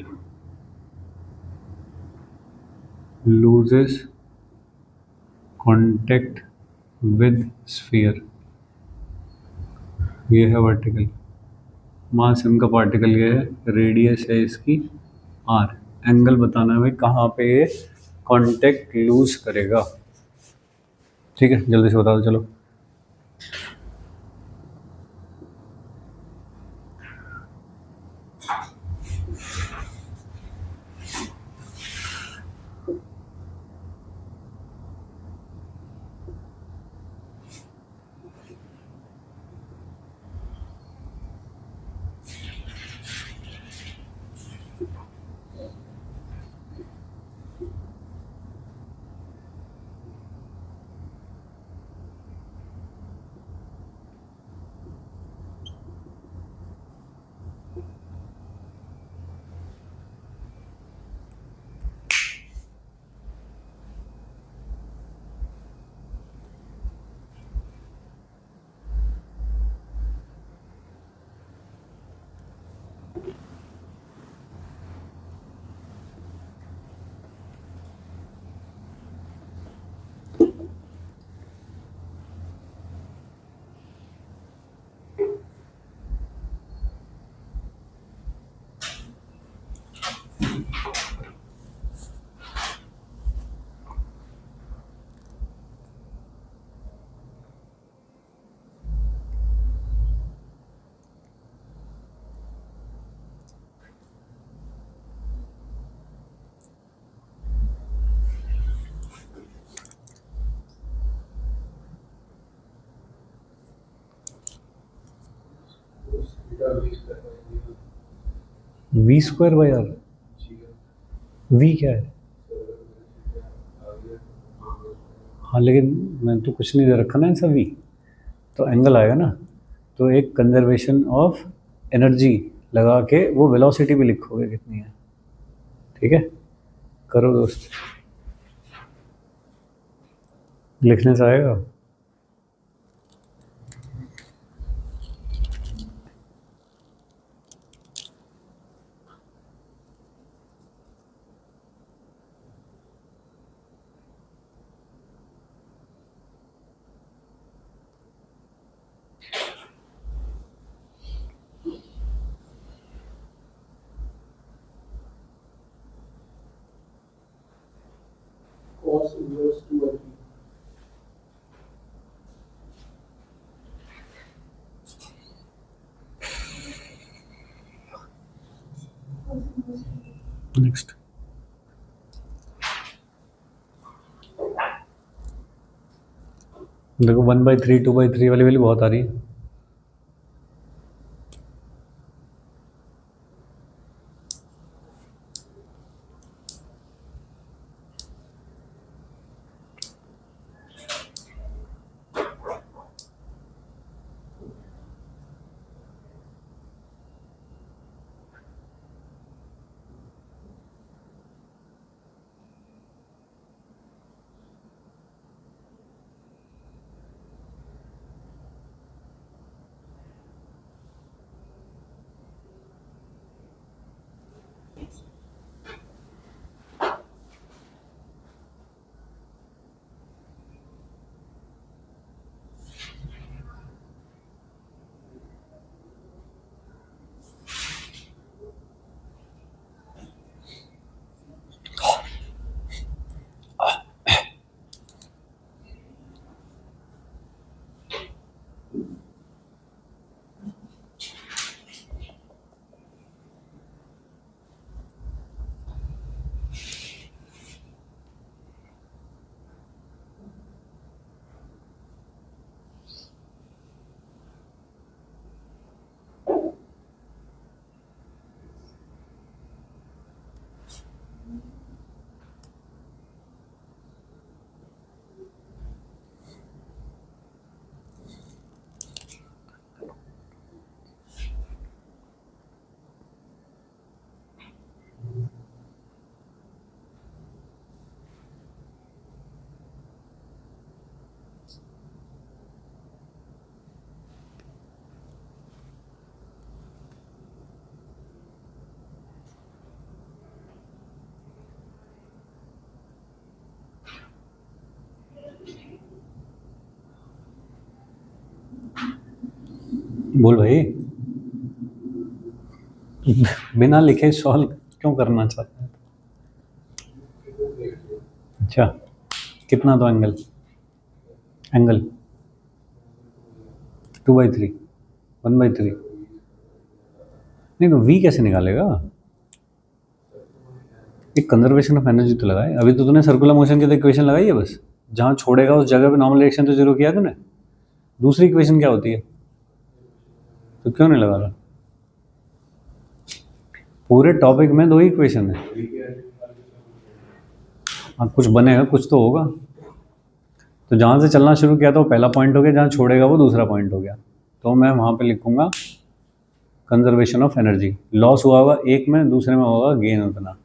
loses contact with sphere. ये है वर्टिकल, मास m का पार्टिकल ये है, रेडियस है इसकी r। एंगल बताना है भाई कहाँ पे ये कांटेक्ट लूज करेगा। ठीक है, जल्दी से बता दो चलो। V square by r, v क्या है? हाँ लेकिन मैंने तो कुछ नहीं दे रखा ना ऐसा वी, तो एंगल आएगा ना। तो एक कंजर्वेशन ऑफ एनर्जी लगा के वो वेलोसिटी भी लिखोगे कितनी है। ठीक है, करो दोस्त, लिखने से आएगा। cos inverse 2 and 3. नेक्स्ट, देखो 1/3 2/3 वाली वैल्यू बहुत आ रही है। बोल भाई, बिना लिखे सॉल्व क्यों करना चाहता है? अच्छा, कितना तो एंगल, एंगल 2/3, 1/3। नहीं तो वी कैसे निकालेगा? एक कंजर्वेशन ऑफ एनर्जी तो लगाए। अभी तो तूने सर्कुलर मोशन की तो इक्वेशन लगाई है बस, जहाँ छोड़ेगा उस जगह पे नॉर्मल रिएक्शन तो जीरो किया तूने। दूसरी इक्वेशन क्या होती है? तो क्यों नहीं लगा रहा? पूरे टॉपिक में 2 ही इक्वेशन है। हाँ, कुछ बनेगा, कुछ तो होगा। तो जहाँ से चलना शुरू किया था वो पहला पॉइंट हो गया, जहाँ छोड़ेगा वो दूसरा पॉइंट हो गया। तो मैं वहाँ पे लिखूंगा कंजर्वेशन ऑफ एनर्जी। लॉस हुआ होगा एक में, दूसरे में होगा गेन उतना।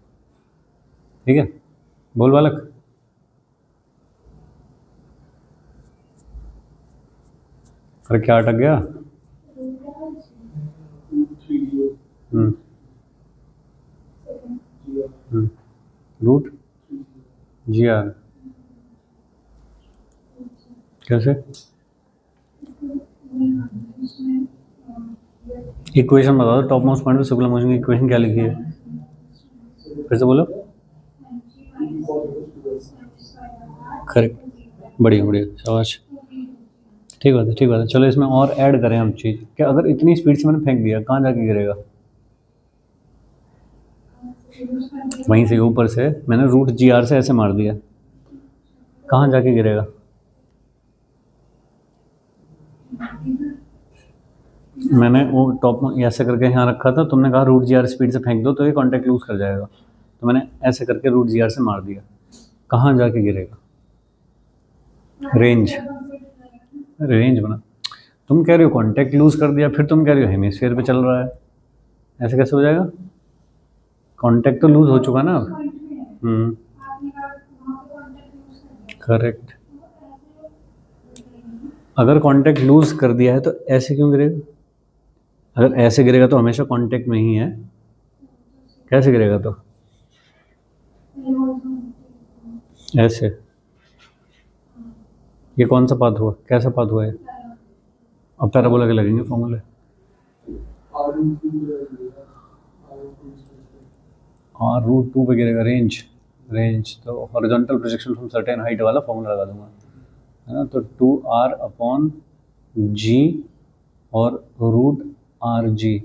ठीक है, बोल बालक। अरे क्या अटक गया? 3 हम्म हम्म, रूट जी आर कैसे? इक्वेशन बता दो, टॉप मोस्ट पॉइंट पे सर्कुलर मोशन की इक्वेशन क्या लिखी है? फिर से बोलो। करेक्ट, बढ़िया बढ़िया, शाबाश। ठीक बात है, ठीक बात है। चलो इसमें और ऐड करें हम चीज़, क्या अगर इतनी स्पीड से मैंने फेंक दिया, कहाँ जाके गिरेगा? वहीं से ऊपर से मैंने रूट जी आर से ऐसे मार दिया, कहाँ जाके गिरेगा? मैंने वो टॉप ऐसे करके यहाँ रखा था, तुमने कहा रूट जी आर स्पीड से फेंक दो तो ये कांटेक्ट लूज कर जाएगा, तो मैंने ऐसे करके रूट जी आर से मार दिया, कहाँ जाके गिरेगा? रेंज, रेंज बना। तुम कह रहे हो कांटेक्ट लूज कर दिया, फिर तुम कह रहे हो हेमिस्फीयर पे चल रहा है, ऐसे कैसे हो जाएगा? कांटेक्ट तो लूज हो चुका ना अब। करेक्ट। अगर कांटेक्ट लूज कर दिया है तो ऐसे क्यों गिरेगा? अगर ऐसे गिरेगा तो हमेशा कांटेक्ट में ही है, कैसे गिरेगा तो? ऐसे। ये कौन सा पाथ हुआ, कैसा पाथ हुआ है? अब पैराबोला के लगेंगे फॉर्मूले। हाँ, रूट 2 पे गिरेगा, रेंज, रेंज तो horizontal projection from certain height वाला फॉर्मूला लगा दूंगा, है ना। तो 2r अपॉन जी और रूट आर जी,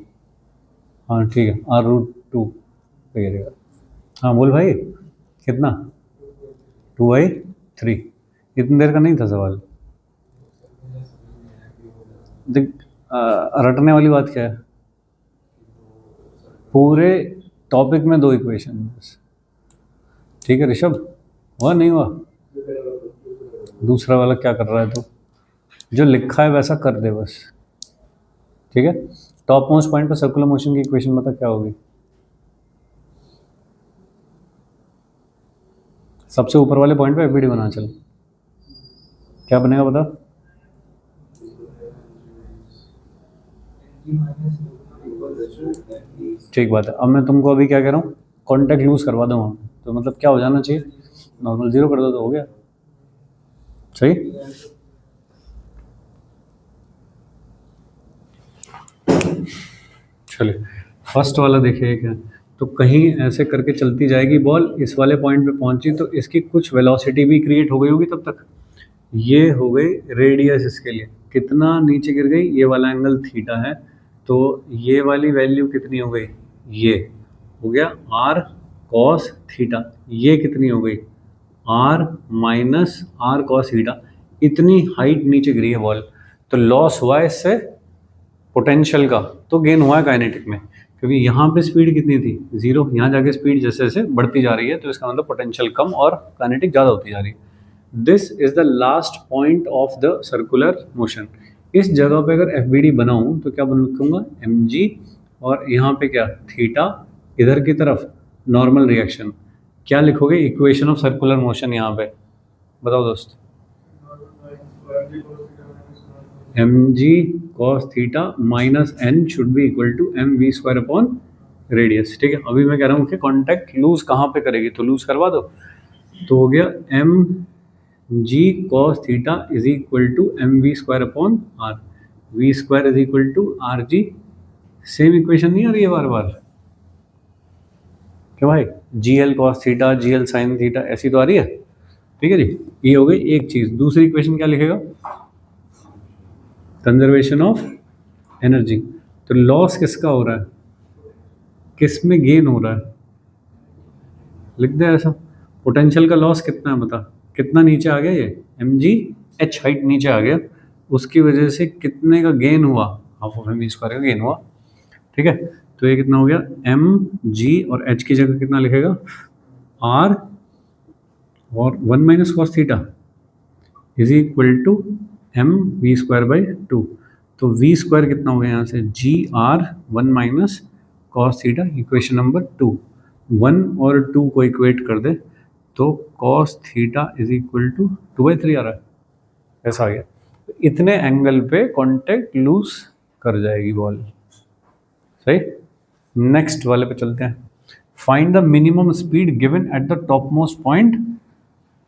हाँ ठीक है, r रूट 2 पे गिरेगा। हाँ बोल भाई, कितना? 2/3। इतनी देर का नहीं था सवाल। देख, रटने वाली बात क्या है? पूरे टॉपिक में 2 इक्वेशन बस। ठीक है ऋषभ, हुआ नहीं हुआ? दूसरा वाला क्या कर रहा है तू? जो लिखा है वैसा कर दे बस। ठीक है, टॉप मोस्ट पॉइंट पर सर्कुलर मोशन की इक्वेशन बता क्या होगी? सबसे ऊपर वाले पॉइंट पे एफबीडी बना, चल क्या बनेगा बता? ठीक बात है। अब मैं तुमको अभी क्या कह रहा हूँ, कॉन्टैक्ट लूज करवा दूँ, तो मतलब क्या हो जाना चाहिए? नॉर्मल जीरो कर दो तो हो गया। सही। चलिए फर्स्ट वाला देखिए क्या। तो कहीं ऐसे करके चलती जाएगी बॉल, इस वाले पॉइंट पे पहुंची तो इसकी कुछ वेलोसिटी भी क्रिएट हो गई होगी तब तक। ये हो गई रेडियस, इसके लिए कितना नीचे गिर गई, ये वाला एंगल थीटा है, तो ये वाली वैल्यू कितनी हो गई? ये हो गया आर कॉस थीटा। ये कितनी हो गई? R minus r cos theta. इतनी हाइट नीचे गिरी है बॉल, तो लॉस हुआ है इससे पोटेंशियल का, तो गेन हुआ है काइनेटिक में, क्योंकि यहाँ पे स्पीड कितनी थी? 0। यहाँ जाके स्पीड जैसे जैसे बढ़ती जा रही है तो इसका मतलब पोटेंशियल कम और काइनेटिक ज़्यादा होती जा रही है। This is the last point of the circular motion. इस जगह पे अगर एफ बी डी बनाऊँ तो क्या बन लिखूंगा? एम जी, और यहाँ पे क्या? थीटा, इधर की तरफ नॉर्मल रिएक्शन। क्या लिखोगे इक्वेशन ऑफ सर्कुलर मोशन यहाँ पे? बताओ दोस्त। M g cos theta minus n should be equal to M we square upon radius. ठीक है, अभी मैं कह रहा हूँ कि कॉन्टैक्ट लूज कहाँ पे करेगी, तो लूज करवा दो। तो हो गया m g cos theta is equal to M we square upon r. V square is equal to r g. Same equation नहीं आ रही है बार बार? क्यों भाई? G l cos theta, g L sine theta, ऐसी तो आ रही है। ठीक है जी, ये हो गई एक चीज। दूसरी इक्वेशन क्या लिखेगा? Conservation of energy. तो लॉस किसका हो रहा है, किस में गेन हो रहा है? लिख दे ऐसा। पोटेंशियल का लॉस कितना है बता, कितना नीचे आ गया ये, एम जी एच हाइट नीचे आ गया, उसकी वजह से कितने का गेन हुआ? हाफ ऑफ एम स्क्वायर का गेन हुआ। ठीक है, तो ये कितना हो गया, एम जी और एच की जगह कितना लिखेगा, आर और 1 - cos theta is equal to M we square by 2। तो वी स्क्वायर कितना हो गया यहाँ से, g r 1 - cos theta, equation number 2। 1 और 2 को इक्वेट कर दे तो cos theta is equal to 2/3 आ रहा है, ऐसा आ गया। तो इतने एंगल पे कांटेक्ट लूज कर जाएगी बॉल। सही, नेक्स्ट वाले पे चलते हैं। Find the minimum speed given at the top most point,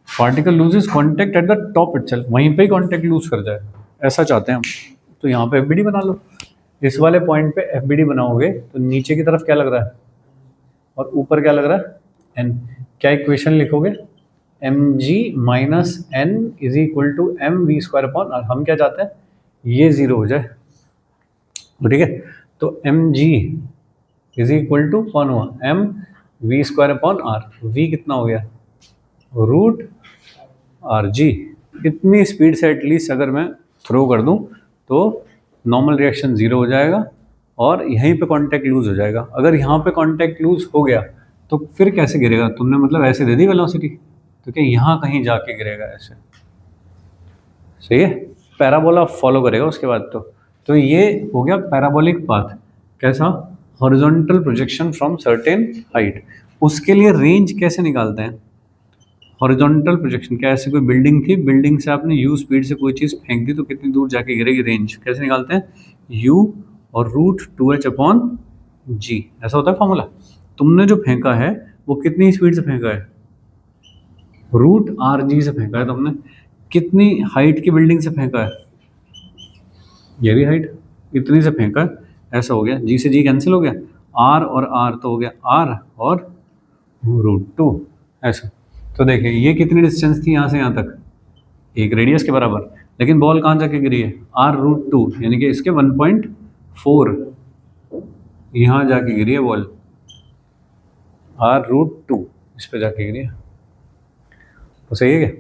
particle loses contact at the top itself, वहीं पे ही कांटेक्ट लूज कर जाए, ऐसा चाहते हैं हम। तो यहाँ पे एफबीडी बना लो। इस वाले पॉइंट पे एफबीडी बनाओगे तो नीचे की तरफ क्या लग रहा है और ऊपर क्या लग रहा है, एन। क्या इक्वेशन लिखोगे, m g minus n is equal to M we square upon r. हम क्या चाहते हैं, ये जीरो हो जाए। ठीक है, तो M g is equal to कौन हुआ, m we square upon r. V कितना हो गया, रूट आर जी। इतनी स्पीड से एटलीस्ट अगर मैं थ्रो कर दूं तो नॉर्मल रिएक्शन ज़ीरो हो जाएगा और यहीं पे कांटेक्ट लूज हो जाएगा। अगर यहाँ पे कांटेक्ट लूज हो गया तो फिर कैसे गिरेगा, तुमने मतलब ऐसे दे दी वेलोसिटी, तो क्या यहाँ कहीं जाके गिरेगा ऐसे। सही है, पैराबोला फॉलो करेगा उसके बाद। तो ये हो गया पैराबोलिक पाथ। कैसा, horizontal projection from certain height. उसके लिए रेंज कैसे निकालते हैं, हॉरिजॉन्टल प्रोजेक्शन। क्या ऐसे कोई बिल्डिंग थी, बिल्डिंग से आपने यू स्पीड से कोई चीज़ फेंक दी तो कितनी दूर जाके गिरेगी, रेंज कैसे निकालते हैं, यू और रूट 2h अपॉन जी, ऐसा होता है फॉर्मूला। तुमने जो फेंका है वो कितनी स्पीड से फेंका है, रूट आर जी से फेंका है तुमने। कितनी हाइट की बिल्डिंग से फेंका है, ये भी हाइट, इतनी से फेंका है, ऐसा हो गया। जी से जी कैंसिल हो गया, आर और आर तो हो गया आर और रूट 2, ऐसा। तो देखिए ये कितनी डिस्टेंस थी यहाँ से यहाँ तक, एक रेडियस के बराबर, लेकिन बॉल कहाँ जाके गिरी है, आर रूट 2 यानी कि इसके 1.4 यहाँ जाके गिरी है बॉल, आर रूट 2 इस पे जाके गिरी है। तो सही है क्या,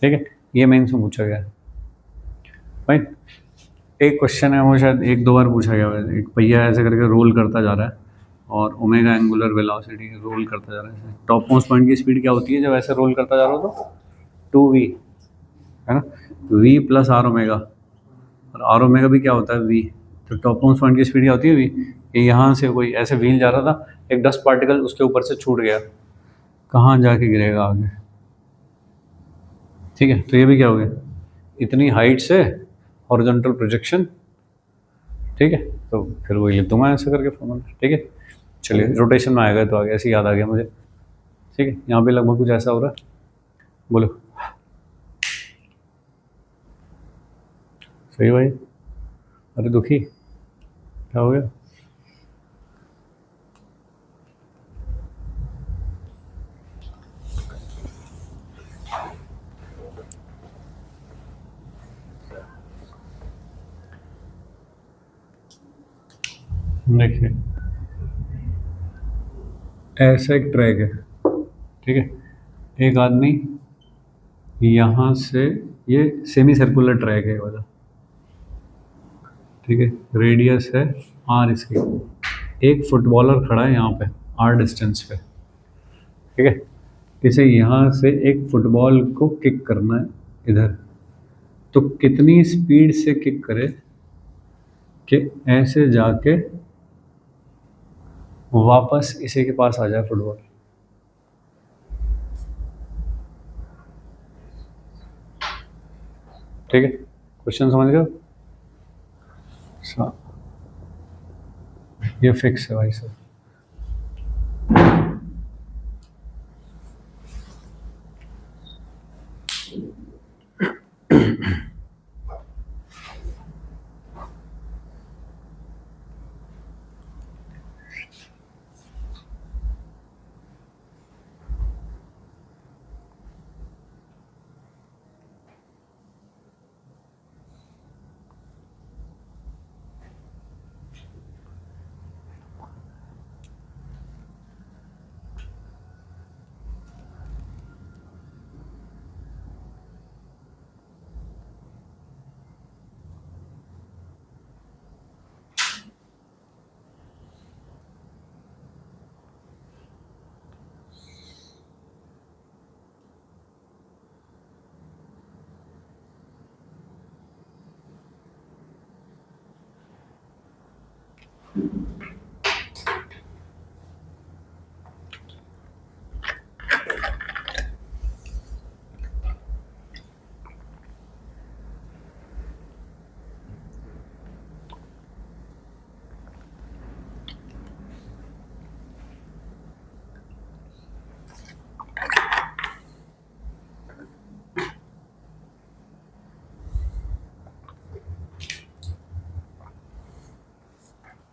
ठीक है, ये मेंस में पूछा गया है। फाइन, एक क्वेश्चन है वो शायद 1-2 बार पूछा गया है। एक पहिया ऐसे करके रोल करता जा रहा है और ओमेगा एंगुलर वेलोसिटी रोल करता जा रहा है। टॉप मोस्ट पॉइंट की स्पीड क्या होती है जब ऐसे रोल करता जा रहा हो, तो 2v है ना, v प्लस आर ओमेगा, और आर ओमेगा भी क्या होता है, v। तो टॉप मोस्ट पॉइंट की स्पीड क्या होती है, v। ये यहाँ से कोई ऐसे व्हील जा रहा था, एक डस्ट पार्टिकल उसके ऊपर से छूट गया, कहाँ जाके गिरेगा आगे। ठीक है, तो ये भी क्या हो गया, इतनी हाइट से हॉरिजॉन्टल प्रोजेक्शन। ठीक है, तो फिर वही लिख दूंगा ऐसा करके फॉर्मूला। ठीक है, चलिए रोटेशन में आएगा तो आगे ऐसे याद आ गया मुझे। ठीक है, यहाँ पे लगभग कुछ ऐसा हो रहा है, बोलो। सही भाई, अरे दुखी क्या हो गया, देखिए ऐसा एक ट्रैक है। ठीक है, एक आदमी यहाँ से, ये सेमी सर्कुलर ट्रैक है वाला। ठीक है, रेडियस है आर इसकी, एक फुटबॉलर खड़ा है यहाँ पे आर डिस्टेंस पे। ठीक है, इसे यहाँ से एक फुटबॉल को किक करना है इधर, तो कितनी स्पीड से किक करे कि ऐसे जाके वापस इसी के पास आ जाए फुटबॉल। ठीक है, क्वेश्चन समझ गए हो? अच्छा, ये फिक्स है भाई साहब।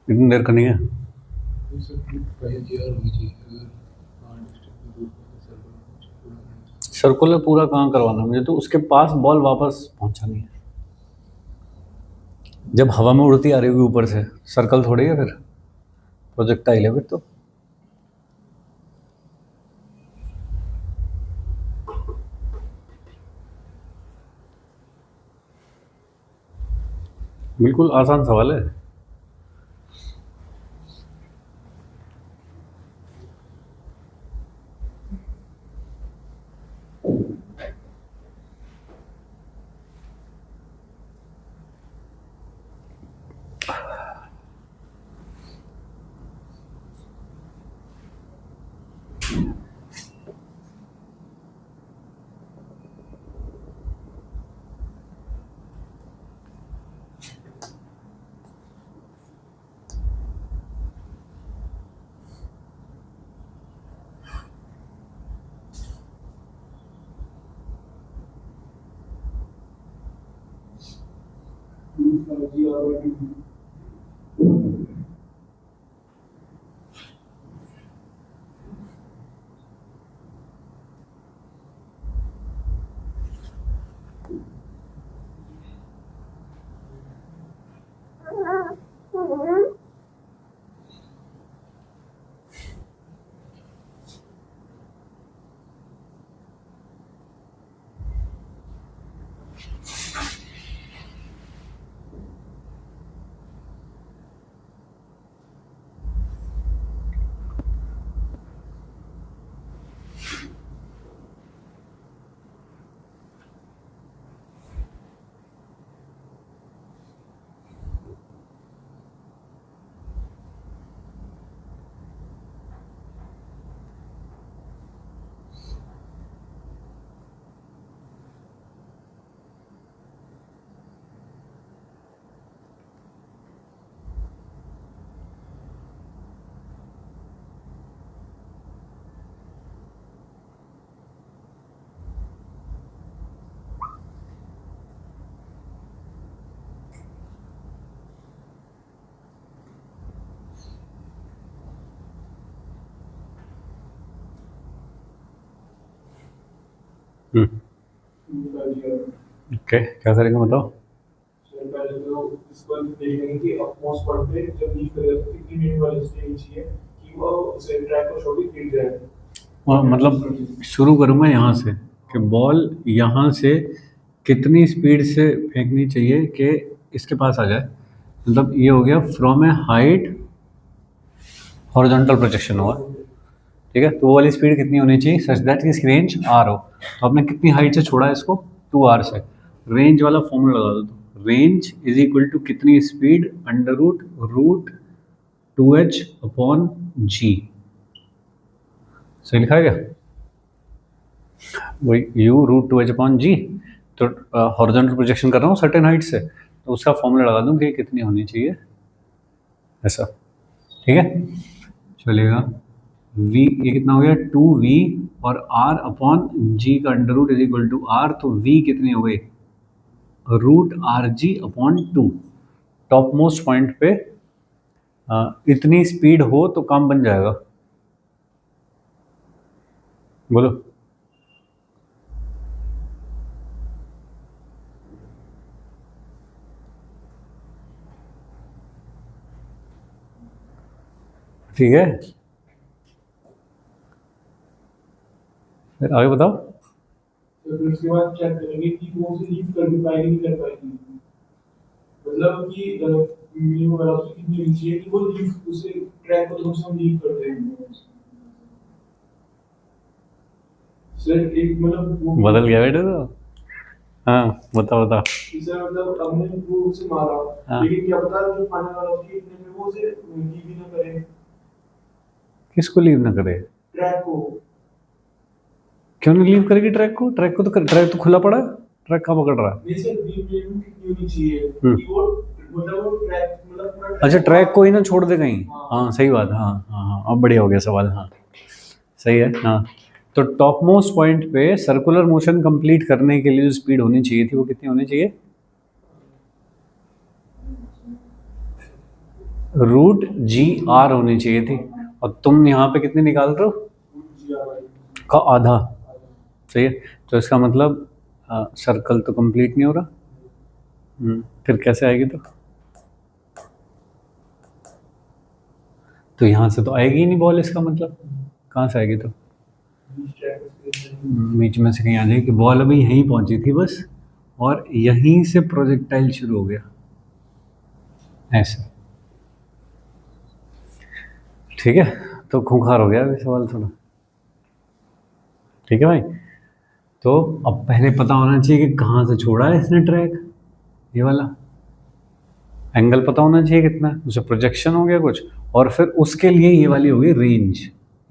इतनी देर करनी है। सर्कुलर पूरा कहाँ करवाना मुझे, तो उसके पास बॉल वापस पहुंचानी है। जब हवा में उड़ती आ रही होगी ऊपर से, सर्कल थोड़ी है फिर, प्रोजेक्टाइल है फिर तो। बिल्कुल आसान सवाल है। ओके, क्या करेंगे बताओ। पहले तो इसको देखेंगे कि अपमोस्ट पॉइंट पे जब लीव करेगा तो कितनी मिनट वाली स्टेज चाहिए कि वो उसे ट्रैक को छोड़ के गिर जाए। और मतलब शुरू करूँगा यहाँ से कि बॉल यहाँ से कितनी स्पीड से फेंकनी चाहिए कि इसके पास आ जाए। मतलब ये हो गया from A height horizontal projection हुआ, ठीक है। तो वो वाली स्पीड कितनी होनी चाहिए सच दैट इसकी रेंज आर हो। तो आपने कितनी हाइट से छोड़ा है इसको, 2r से। रेंज वाला फॉर्मूला लगा दो, तो रेंज इज इक्वल टू कितनी speed under root 2h upon g. सही लिखा है क्या? वही u रूट 2h अपॉन जी। तो हॉरिजॉन्टल प्रोजेक्शन कर रहा हूँ सर्टेन हाइट से, तो उसका फॉर्मूला लगा दूँ कि कितनी होनी चाहिए, ऐसा। ठीक है, चलेगा। v ये कितना हो गया 2v और r अपॉन g का under root is equal to r। तो v कितनी हो गई root r g upon 2। Top most point पे इतनी स्पीड हो तो काम बन जाएगा। बोलो। ठीक है, फिर आगे बताओ। तो फिर उसके बाद क्या करेंगे कि वो उसे लीव कर भी पाएगी नहीं कर पाएगी, मतलब कि मिनिमम वेलोसिटी कितनी होनी चाहिए कि वो लीव उसे ट्रैक को कम से कम लीव कर देंगे। सर एक मतलब वो बदल गया बेटे तो। हाँ बता बता। सर मतलब हमने वो उसे मारा, हाँ। लेकिन क्या पता जो फाइनल वेलोसिटी इतने में वो उसे लीव ही ना करे किसको लीव ना करे? ट्रैक को। क्यों नहीं लीव करेगी ट्रैक को? ट्रैक को तो ट्रैक तो खुला पड़ा है, ट्रैक कहाँ पकड़ रहा है? नहीं सर लीव कितनी होनी चाहिए कि वो मतलब वो ट्रैक मतलब अच्छा, ट्रैक को ही ना छोड़ दे कहीं। हाँ सही बात। हाँ हाँ हाँ, अब बढ़िया हो गया सवाल। हाँ सही है। हाँ, तो टॉप मोस्ट पॉइंट पे सर्कुलर मोशन कंप्लीट करने के लिए जो स्पीड होनी चाहिए थी वो कितनी होनी चाहिए? रूट जी आर होनी चाहिए थी, और तुम यहाँ पे कितनी निकाल रहे हो? का आधा। सही है, तो इसका मतलब सर्कल तो कंप्लीट नहीं हो रहा। फिर कैसे आएगी? तो यहाँ से तो आएगी ही नहीं बॉल, इसका मतलब कहाँ से आएगी? तो बीच में से कहीं आ जाएगी। बॉल अभी यहीं पहुंची थी बस, और यहीं से प्रोजेक्टाइल शुरू हो गया ऐसे। ठीक है, तो खूंखार हो गया अभी सवाल थोड़ा। ठीक है भाई, तो अब पहले पता होना चाहिए कि कहाँ से छोड़ा है इसने ट्रैक, ये वाला एंगल पता होना चाहिए कितना है, उसे प्रोजेक्शन हो गया कुछ, और फिर उसके लिए ये वाली होगी रेंज,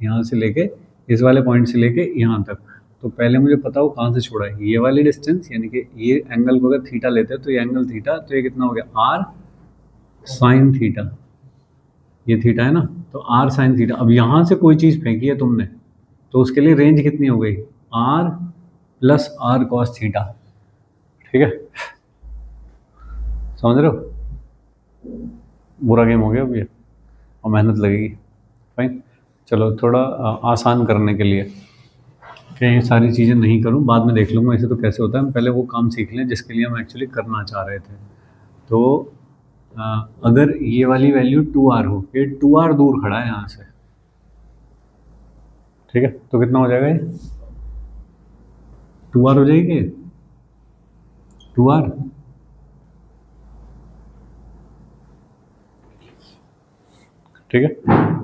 यहाँ से लेके इस वाले पॉइंट से लेके यहाँ तक। तो पहले मुझे पता हो कहाँ से छोड़ा है, ये वाली डिस्टेंस, यानी कि ये एंगल को अगर थीटा लेते हैं तो ये एंगल थीटा, तो ये कितना हो गया? R sine theta. ये थीटा है ना, तो आर साइन थीटा। अब यहाँ से कोई चीज़ फेंकी है तुमने, तो उसके लिए रेंज कितनी हो गई? R plus r cos theta. ठीक है, समझ रहे हो? बुरा गेम हो गया अब ये, और मेहनत लगेगी। फाइन, चलो थोड़ा आसान करने के लिए कि ये सारी चीज़ें नहीं करूं, बाद में देख लूँगा ऐसे तो कैसे होता है। हम पहले वो काम सीख लें जिसके लिए हम एक्चुअली करना चाह रहे थे। तो अगर ये वाली वैल्यू 2r हो, ये 2r दूर खड़ा है यहाँ से, ठीक है, तो कितना हो जाएगा ये? 2r हो जाएगी, 2r। ठीक है,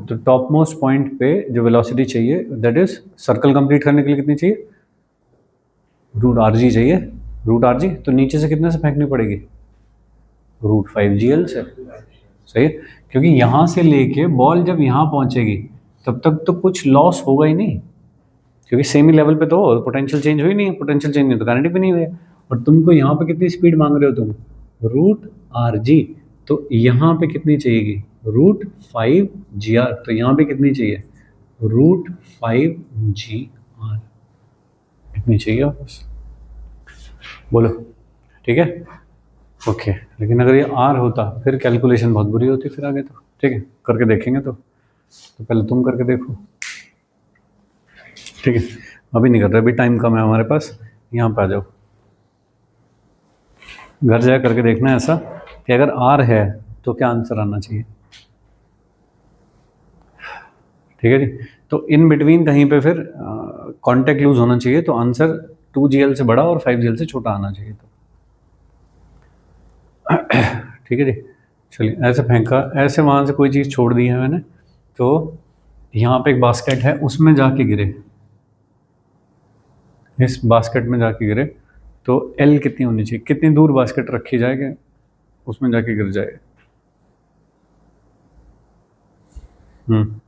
तो टॉप मोस्ट पॉइंट पे जो वेलोसिटी चाहिए, दैट इज सर्कल कंप्लीट करने के लिए कितनी चाहिए? रूट आर जी चाहिए, रूट आर जी। तो नीचे से कितने से फेंकनी पड़ेगी? रूट 5gl से। सही है, क्योंकि यहाँ से लेके बॉल जब यहाँ पहुँचेगी तब तक तो कुछ लॉस होगा ही नहीं, क्योंकि सेम ही लेवल पे तो पोटेंशियल चेंज हुई नहीं है, पोटेंशियल चेंज नहीं तो करंट भी नहीं हुई है। और तुमको यहाँ पे कितनी स्पीड मांग रहे हो तुम? रूट आर जी, तो यहाँ पे कितनी चाहिएगी? Root 5gr। तो यहाँ पे कितनी चाहिए? रूट 5gr कितनी चाहिए वापस? बोलो। ठीक है, ओके। लेकिन अगर ये आर होता फिर कैलकुलेशन बहुत बुरी होती फिर आगे तो। ठीक है, करके देखेंगे तो पहले तुम करके देखो। ठीक है, अभी नहीं कर रहे, अभी टाइम कम है हमारे पास। यहाँ पे आ जाओ, घर जा करके देखना है ऐसा कि अगर आर है तो क्या आंसर आना चाहिए। ठीक है जी, तो इन बिटवीन कहीं पे फिर कांटेक्ट लूज होना चाहिए, तो आंसर 2gl से बड़ा और 5gl से छोटा आना चाहिए। तो ठीक है जी, चलिए ऐसे फेंका, ऐसे वहाँ से कोई चीज़ छोड़ दी है मैंने, तो यहाँ पे एक बास्केट है, उसमें जाके गिरे, इस बास्केट में जाके गिरे, तो एल कितनी होनी चाहिए? कितनी दूर बास्केट रखी जाए कि उसमें जाके गिर जाए? हम्म,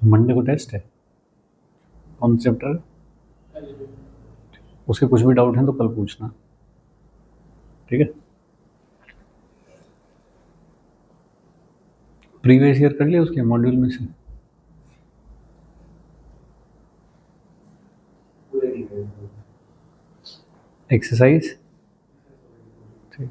मंडे को टेस्ट है, कौन सा चैप्टर है? उसके कुछ भी डाउट हैं तो कल पूछना। ठीक है, प्रीवियस ईयर कर लिया उसके मॉड्यूल में से? एक्सरसाइज ठीक,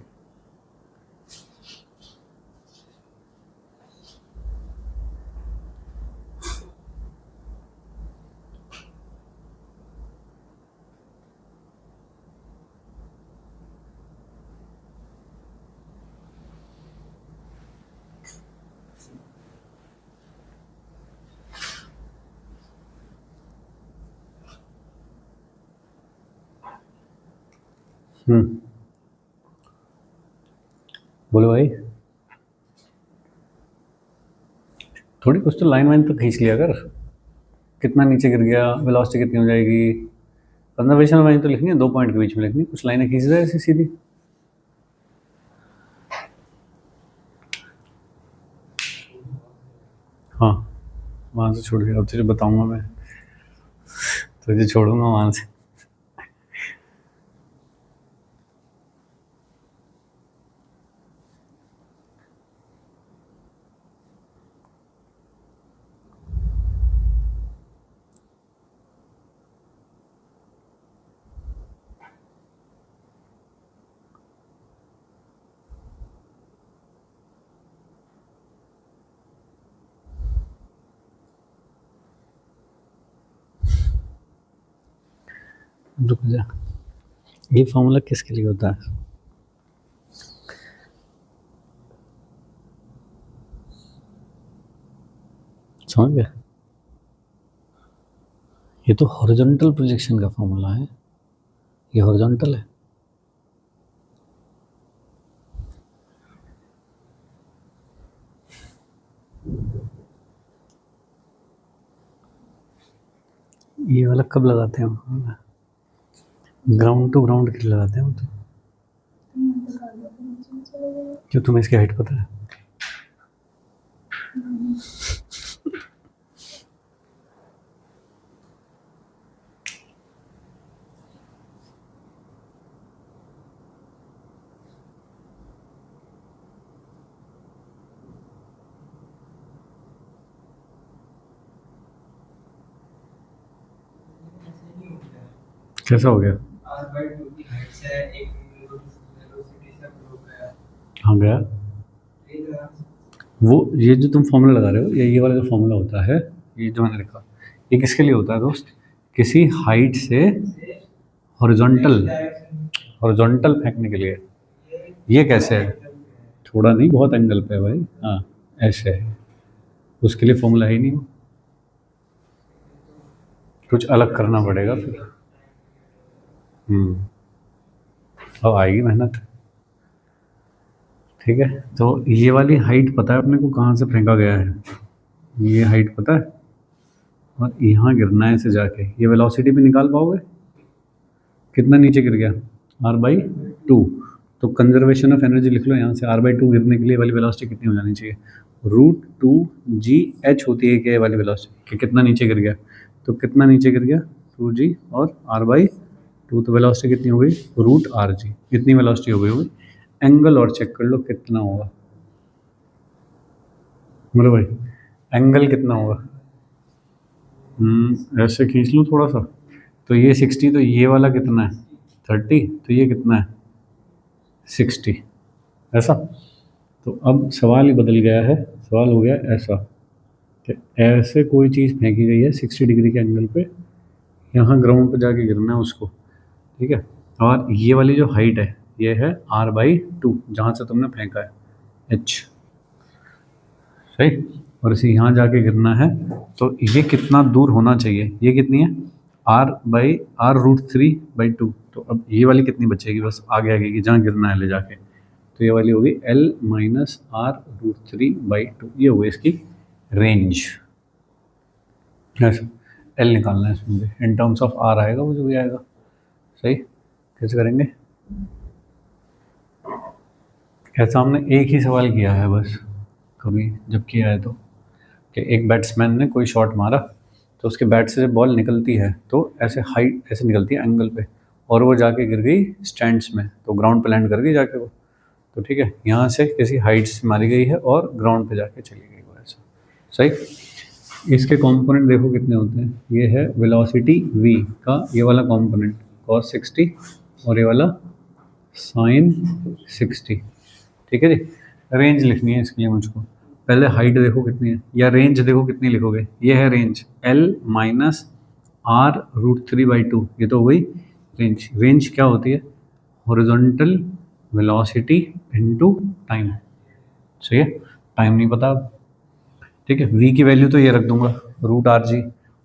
बोलो भाई, थोड़ी कुछ तो लाइन वाइन तो खींच लिया कर। कितना नीचे गिर गया, वेलोसिटी कितनी हो जाएगी, कंजर्वेशन लाइन तो लिखनी है, 2 पॉइंट के बीच में लिखनी, कुछ लाइनें खींच रहे ऐसी सीधी। हाँ, वहाँ से छोड़ गया, अब तुझे बताऊंगा मैं, तुझे छोड़ूंगा वहाँ से। रुक जा, ये फॉर्मूला किसके लिए होता है? समझ गया? ये तो हॉरिजॉन्टल प्रोजेक्शन का फॉर्मूला है, ये हॉरिजॉन्टल है। ये वाला कब लगाते हैं हम? ग्राउंड टू ग्राउंड के लिए लगाते हैं हम तो। क्यों, तुम्हें इसकी हाइट पता है? कैसा हो गया? हाँ गया। वो ये जो तुम फॉर्मूला लगा रहे हो, ये वाला जो फॉर्मूला होता है, ये जो मैंने लिखा, ये किसके लिए होता है दोस्त? किसी हाइट से हॉरिजॉन्टल फेंकने के लिए। ये कैसे है? थोड़ा नहीं, बहुत एंगल पे है भाई। हाँ, ऐसे है, उसके लिए फॉर्मूला ही नहीं, कुछ अलग करना पड़ेगा फिर। अब आएगी मेहनत। ठीक है, तो ये वाली हाइट पता है अपने को कहाँ से फेंका गया है, ये हाइट पता है, और यहाँ गिरना है इसे जाके। ये वेलोसिटी भी निकाल पाओगे, कितना नीचे गिर गया, r/2। तो कंजर्वेशन ऑफ एनर्जी लिख लो यहाँ से, r/2 गिरने के लिए वाली वेलोसिटी कितनी हो जानी चाहिए, √2gh होती है क्या ये वाली वेलोसिटी, कि कितना नीचे गिर गया। तो कितना नीचे गिर गया, 2g और r/2, तो वेलोसिटी कितनी हो गई, √rg। इतनी वेलोसिटी हो गई होगी। एंगल और चेक कर लो कितना होगा, बोलो भाई एंगल कितना होगा। ऐसे खींच लूँ थोड़ा सा, तो ये 60, तो ये वाला कितना है 30, तो ये कितना है 60, ऐसा। तो अब सवाल ही बदल गया है, सवाल हो गया ऐसा कि ऐसे कोई चीज़ फेंकी गई है 60 डिग्री के एंगल पे, यहाँ ग्राउंड पे जाके गिरना है उसको, ठीक है। और ये वाली जो हाइट है ये है r/2, जहाँ से तुमने फेंका है h, सही। और इसे यहाँ जाके गिरना है, तो ये कितना दूर होना चाहिए, ये कितनी है r/√3/2। तो अब ये वाली कितनी बचेगी, बस आगे आगे की जहाँ गिरना है ले जाके, तो ये वाली होगी L - r√3/2। ये होगी इसकी रेंज। ऐसा L निकालना है इसमें भी, इन टर्म्स ऑफ r आएगा वो जो भी आएगा, सही। कैसे करेंगे, ऐसा हमने एक ही सवाल किया है बस, कभी जब किया है तो, कि एक बैट्समैन ने कोई शॉट मारा, तो उसके बैट से जब बॉल निकलती है तो ऐसे हाइट ऐसे निकलती है एंगल पे, और वो जाके गिर गई स्टैंड्स में, तो ग्राउंड पे लैंड कर गई जाके वो। तो ठीक है, यहाँ से किसी हाइट से मारी गई है और ग्राउंड पे जाके चली गई वो, ऐसा सही। इसके कंपोनेंट देखो कितने होते हैं, ये है वेलोसिटी v का ये वाला कंपोनेंट cos 60, और ये वाला sin 60, ठीक है जी। रेंज लिखनी है इसके लिए मुझको, पहले हाइट देखो कितनी है, या रेंज देखो कितनी लिखोगे, ये है रेंज L - r√3/2, ये तो हो गई रेंज। रेंज क्या होती है, हॉरिजॉन्टल वेलोसिटी इनटू टाइम, सही है। टाइम नहीं पता, ठीक है। v की वैल्यू तो ये रख दूंगा √rg,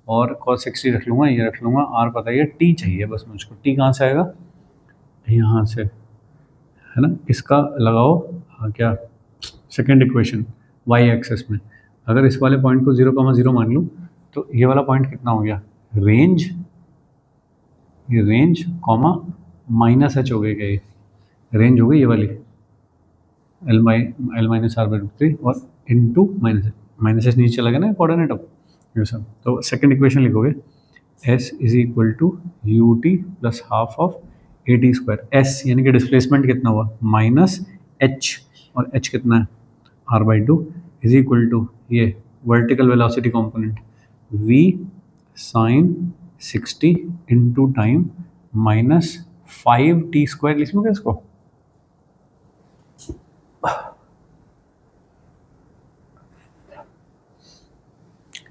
और cos 60 रख लूँगा, ये रख लूँगा, r पता है, t चाहिए बस मुझको। t कहाँ से आएगा, यहाँ से, है ना, इसका लगाओ। हाँ क्या, सेकेंड इक्वेशन वाई एक्सेस में अगर इस वाले पॉइंट को 0,0 मान लूँ तो ये वाला पॉइंट कितना हो गया, रेंज, ये रेंज कॉमा माइनस एच हो गई, क्या ये रेंज हो गई ये वाली, l minus r by root 3 और इंटू माइनस एच नीचे लगे ना कोऑर्डिनेट अब ये सब। तो सेकेंड इक्वेशन लिखोगे s is equal to u t plus half of a t square. S यानी कि डिस्प्लेसमेंट कितना हुआ माइनस एच, और एच कितना है r by two, is equal to ये vertical velocity component v sine 60 into time minus 5t square. लिख लूँगा इसको,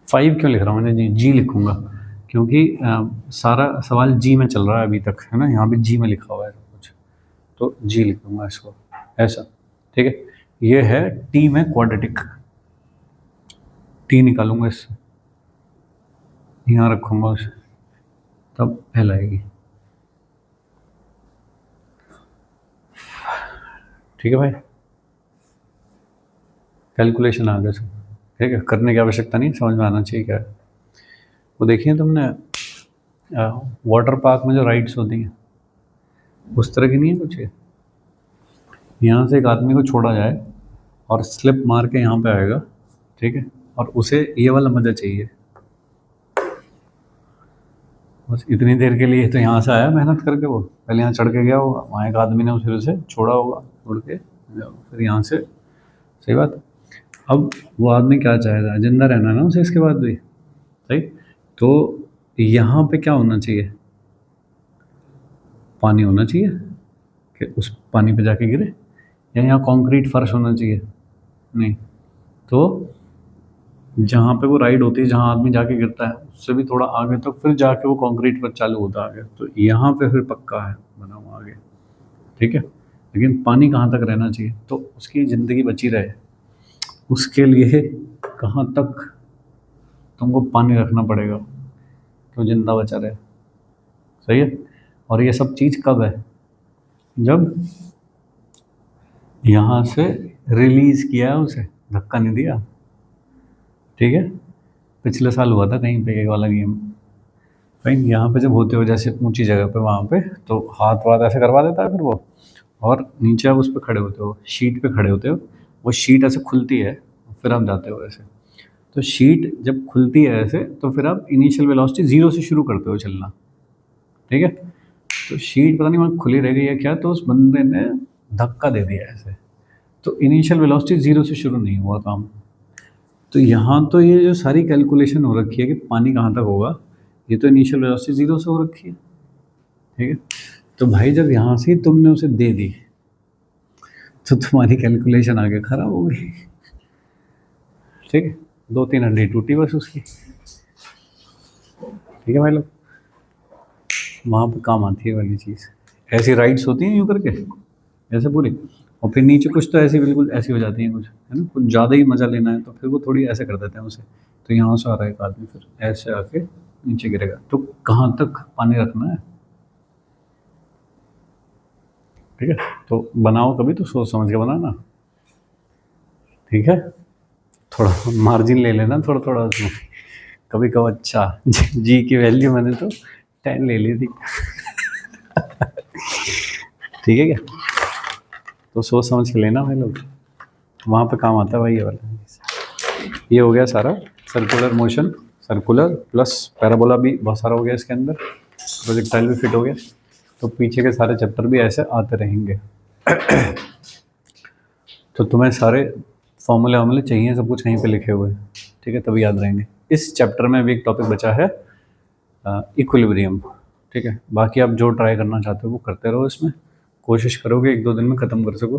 फाइव क्यों लिख रहा हूँ मैंने, जी लिखूंगा क्योंकि सारा सवाल जी में चल रहा है अभी तक, है ना, यहाँ भी जी में लिखा हुआ है कुछ, तो जी लिखूंगा इसको ऐसा, ठीक है। ये है टी में क्वाड्रेटिक, टी निकालूंगा इससे, यहाँ रखूंगा उसे, तब एल आएगी, ठीक है भाई। कैलकुलेशन आ गया सब, ठीक है, करने की आवश्यकता नहीं, समझ में आना चाहिए क्या है। वो देखिए तुमने वाटर पार्क में जो राइड्स होती हैं उस तरह की नहीं है कुछ ये, यहाँ से एक आदमी को छोड़ा जाए और स्लिप मार के यहाँ पे आएगा, ठीक है, और उसे ये वाला मज़ा चाहिए, बस इतनी देर के लिए तो यहाँ से आया मेहनत करके, वो पहले यहाँ चढ़ के गया होगा, वहाँ एक आदमी ने फिर उसे छोड़ा होगा, छोड़ के फिर यहाँ से, सही बात। अब वो आदमी क्या चाहेगा, जिंदा रहना ना उसे इसके बाद भी, सही। तो यहाँ पे क्या होना चाहिए, पानी होना चाहिए कि उस पानी पे जाके गिरे, या यहाँ कंक्रीट फर्श होना चाहिए, नहीं, तो जहाँ पे वो राइड होती है जहाँ आदमी जाके गिरता है उससे भी थोड़ा आगे तक फिर जाके वो कंक्रीट पर चालू होता है आगे, तो यहाँ पे फिर पक्का है बना हुआ आगे, ठीक है। लेकिन पानी कहाँ तक रहना चाहिए, तो उसकी ज़िंदगी बची रहे उसके लिए कहाँ तक तुमको पानी रखना पड़ेगा तो जिंदा बचा रहे, सही है। और ये सब चीज़ कब है, जब यहाँ से रिलीज़ किया है उसे, धक्का नहीं दिया, ठीक है। पिछले साल हुआ था कहीं पे एक वाला गेम, फाइन, यहाँ पे जब होते हो जैसे ऊंची जगह पे वहाँ पे, तो हाथ वाथ ऐसे करवा देता है फिर वो, और नीचे आप उस पर खड़े होते हो, शीट पे खड़े होते हो, वो शीट ऐसे खुलती है, फिर आप जाते हो ऐसे, तो शीट जब खुलती है ऐसे तो फिर आप इनिशियल वेलोसिटी 0 से शुरू करते हो चलना, ठीक है। तो शीट पता नहीं वहाँ खुली रह गई है क्या, तो उस बंदे ने धक्का दे दिया ऐसे, तो इनिशियल वेलोसिटी 0 से शुरू नहीं हुआ काम। तो यहाँ तो ये जो सारी कैलकुलेशन हो रखी है कि पानी कहाँ तक होगा, ये तो इनिशियल वेलोसिटी 0 से हो रखी है, ठीक है। तो भाई जब यहाँ से तुमने उसे दे दी तो तुम्हारी कैलकुलेशन आगे खराब हो गई, ठीक है, 2-3 हड्डी टूटी बस उसकी, ठीक है भाई लोग, वहाँ पे काम आती है वाली चीज़। ऐसी राइड्स होती हैं यूँ करके ऐसे पूरी, और फिर नीचे कुछ तो ऐसी बिल्कुल ऐसी हो जाती हैं कुछ, है ना, कुछ ज़्यादा ही मज़ा लेना है तो फिर वो थोड़ी ऐसे कर देते हैं उसे, तो यहाँ से आ रहा है एक आदमी फिर ऐसे आके नीचे गिरेगा, तो कहाँ तक पानी रखना है, ठीक है। तो बनाओ कभी तो सोच समझ के बनाना, ठीक है, थोड़ा मार्जिन ले लेना थोड़ा थोड़ा उसमें, कभी कभी अच्छा जी की वैल्यू मैंने तो 10 ले ली थी ठीक है क्या, तो सोच समझ के लेना भाई लोग, वहाँ पे काम आता है भाई ये वाला। ये हो गया सारा circular motion, circular plus parabola भी बहुत सारा हो गया इसके अंदर, प्रोजेक्टाइल भी फिट हो गया, तो पीछे के सारे चैप्टर भी ऐसे आते रहेंगे तो तुम्हें सारे फॉर्मूले वार्मूले चाहिए, सब कुछ कहीं पे लिखे हुए, ठीक है, तभी याद रहेंगे। इस चैप्टर में भी एक टॉपिक बचा है इक्विलिब्रियम, ठीक है। बाकी आप जो ट्राई करना चाहते हो वो करते रहो, इसमें कोशिश करोगे 1-2 दिन में ख़त्म कर सको।